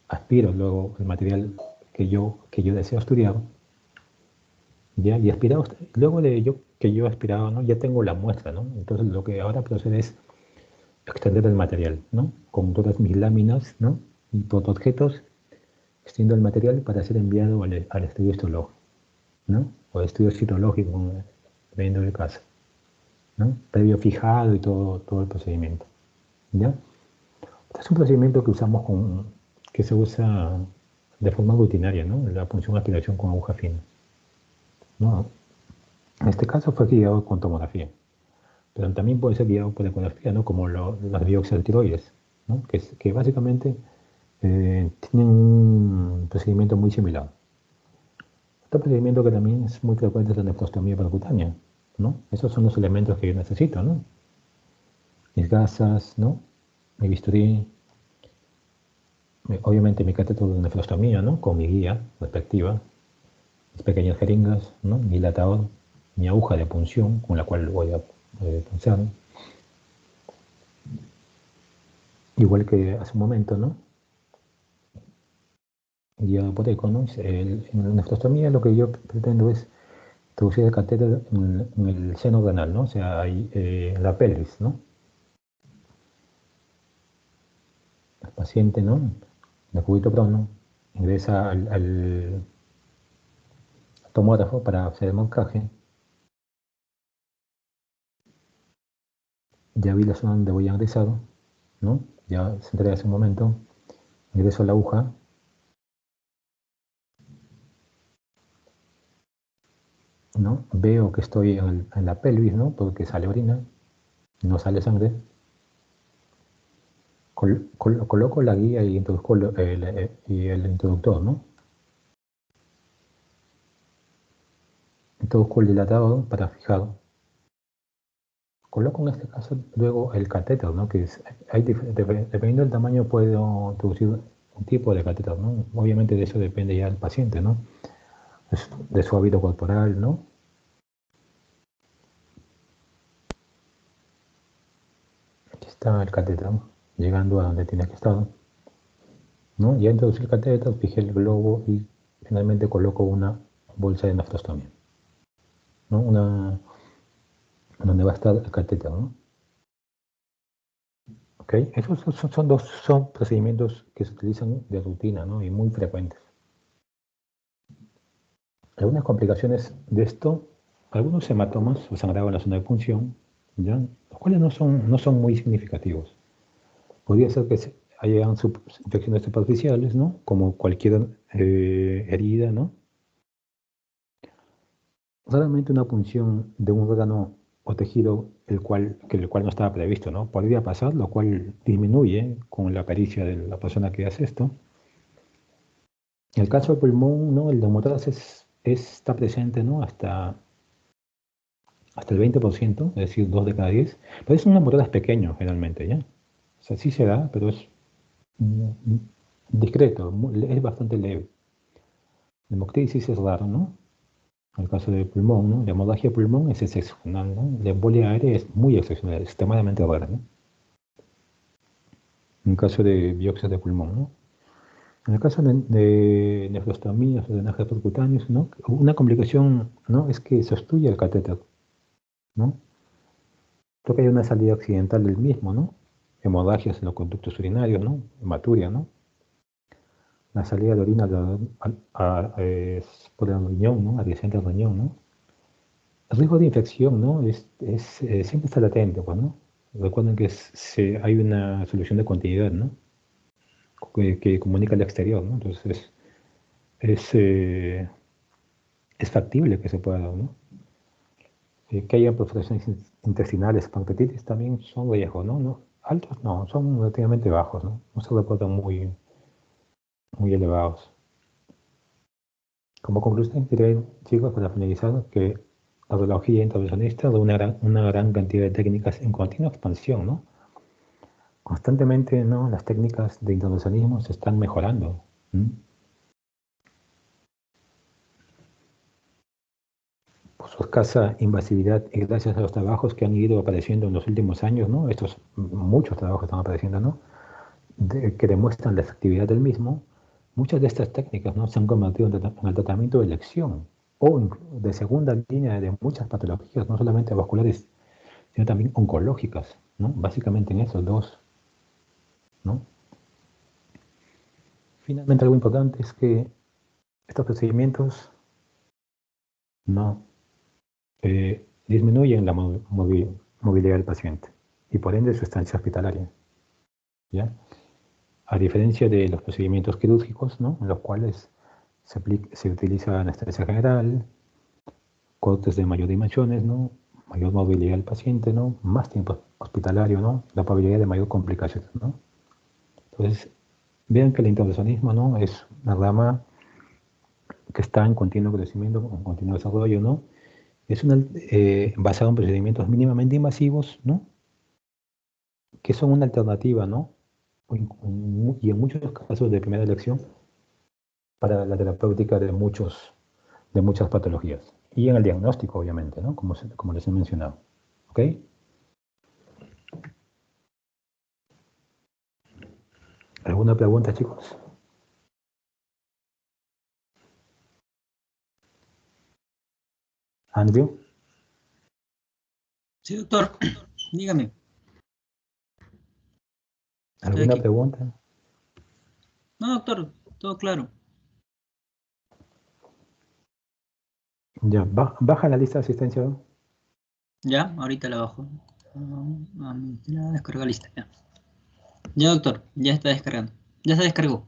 aspiro luego el material que yo deseo estudiar, ¿ya? Y aspirado, luego de que yo he aspirado, ¿no? Ya tengo la muestra, ¿no? Entonces lo que ahora procede es extender el material, ¿no? Con todas mis láminas, ¿no? Y objetos, extiendo el material para ser enviado al estudio histológico, ¿no? O estudio citológico, dependiendo del caso, ¿no? Previo fijado y todo el procedimiento, ¿ya? Este es un procedimiento que se usa de forma rutinaria, ¿no? La punción aspiración con aguja fina, ¿no? En este caso fue guiado con tomografía, pero también puede ser guiado por ecografía, ¿no? Como las biopsias de tiroides, ¿no? Que básicamente tienen un procedimiento muy similar. Otro procedimiento que también es muy frecuente es la nefrostomía percutánea, ¿no? Esos son los elementos que yo necesito, ¿no? Mis gasas, ¿no? Mi bisturí, obviamente mi catéter de nefrostomía, ¿no? Con mi guía respectiva, mis pequeñas jeringas, ¿no? Mi dilatador, mi aguja de punción con la cual voy a punzar, igual que hace un momento, ¿no? Guiado por eco, ¿no? En la nefrostomía lo que yo pretendo es introducir el catéter en el seno renal, ¿no? O sea, ahí, en la pelvis, ¿no? El paciente, ¿no? De cúbito prono, ingresa al tomógrafo para hacer el montaje. Ya vi la zona donde voy a ingresar, ¿no? Ya se entrega hace un momento. Ingreso la aguja. ¿No? Veo que estoy en la pelvis, ¿no? Porque sale orina, no sale sangre. Coloco la guía y introduzco el introductor, ¿no? Introduzco el dilatador para fijar. Coloco en este caso luego el catéter, ¿no? Que es, dependiendo del tamaño puedo introducir un tipo de catéter, ¿no? Obviamente de eso depende ya del paciente, ¿no? De su hábito corporal, ¿no? Aquí está el catéter, llegando a donde tiene que estar, ¿no? Ya introducí el catéter, fijé el globo y finalmente coloco una bolsa de nafrostomía, ¿no? Donde va a estar el catéter, ¿no? ¿Ok? Esos son procedimientos que se utilizan de rutina, ¿no? Y muy frecuentes. Algunas complicaciones de esto, algunos hematomas o sangrado en la zona de punción, ¿ya? Los cuales no son muy significativos. Podría ser que hayan infecciones superficiales, ¿no? Como cualquier herida, ¿no? Raramente una punción de un órgano o tejido el cual no estaba previsto, ¿no? Podría pasar, lo cual disminuye con la pericia de la persona que hace esto. En el caso del pulmón, ¿no? El neumotórax está presente, ¿no? Hasta el 20%, es decir, 2 de cada 10. Pero es un neumotórax pequeño generalmente, ¿ya? O sea, sí se da, pero es discreto, es bastante leve. La hemoctisis es raro, ¿no? En el caso del pulmón, ¿no? La hemorragia de pulmón es excepcional, ¿no? La embolia aérea es muy excepcional, extremadamente rara, ¿no? En el caso de biopsias de pulmón, ¿no? En el caso de nefrostomías o drenajes percutáneos, ¿no? Una complicación, ¿no? Es que se obstruye el catéter, ¿no? Creo que hay una salida accidental del mismo, ¿no? Hemorragias en los conductos urinarios, ¿no? Hematuria, ¿no? La salida de orina es por el riñón, ¿no? Adyacente al riñón, ¿no? El riesgo de infección, ¿no? Siempre está latente, pues, ¿no? Recuerden que hay una solución de continuidad, ¿no? Que comunica al exterior, ¿no? Entonces, es, eh, es factible que se pueda dar, ¿no? Que haya perforaciones intestinales, pancreatitis también son riesgos, ¿no? ¿No? Altos no, son relativamente bajos, ¿no? No se reportan muy elevados. Como conclusión, diré, chicos, para finalizar, que la radiología intervencionista da una gran cantidad de técnicas en continua expansión, ¿no? Constantemente, ¿no? Las técnicas de intervencionismo se están mejorando. Por su escasa invasividad y gracias a los trabajos que han ido apareciendo en los últimos años, ¿no? Muchos trabajos están apareciendo, ¿no? Que demuestran la efectividad del mismo. Muchas de estas técnicas, ¿no? Se han convertido en el tratamiento de elección o de segunda línea de muchas patologías, no solamente vasculares, sino también oncológicas, ¿no? Básicamente en esos dos, ¿no? Finalmente, algo importante es que estos procedimientos no disminuyen la movilidad del paciente y por ende su estancia hospitalaria, ¿ya? A diferencia de los procedimientos quirúrgicos, ¿no? En los cuales se utiliza anestesia general, cortes de mayor dimensiones, ¿no? Mayor movilidad del paciente, ¿no? Más tiempo hospitalario, ¿no? La probabilidad de mayor complicación, ¿no? Entonces, vean que el intervencionismo, ¿no? Es una rama que está en continuo crecimiento, en continuo desarrollo, ¿no? Es basado en procedimientos mínimamente invasivos, ¿no? Que son una alternativa, ¿no? Y en muchos casos de primera elección para la terapéutica de muchas patologías. Y en el diagnóstico, obviamente, ¿no? Como les he mencionado. ¿Ok? ¿Alguna pregunta, chicos? Andrew, Sí, doctor, dígame, estoy ¿alguna aquí. pregunta? No, doctor, todo claro. Ya, baja la lista de asistencia. Ya, ahorita la bajo. La descarga lista, ya. Ya, doctor, ya está descargando. Ya se descargó.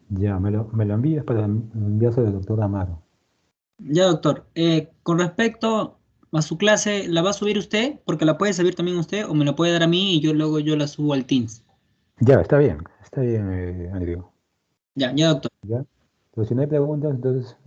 Ya, me lo envías para enviárselo al doctor Amaro. Ya, doctor. Con respecto a su clase, ¿la va a subir usted? Porque la puede subir también usted, o me la puede dar a mí y yo luego yo la subo al Teams. Ya, está bien, Andrew. Ya, ya, doctor. Ya. Entonces, si no hay preguntas, entonces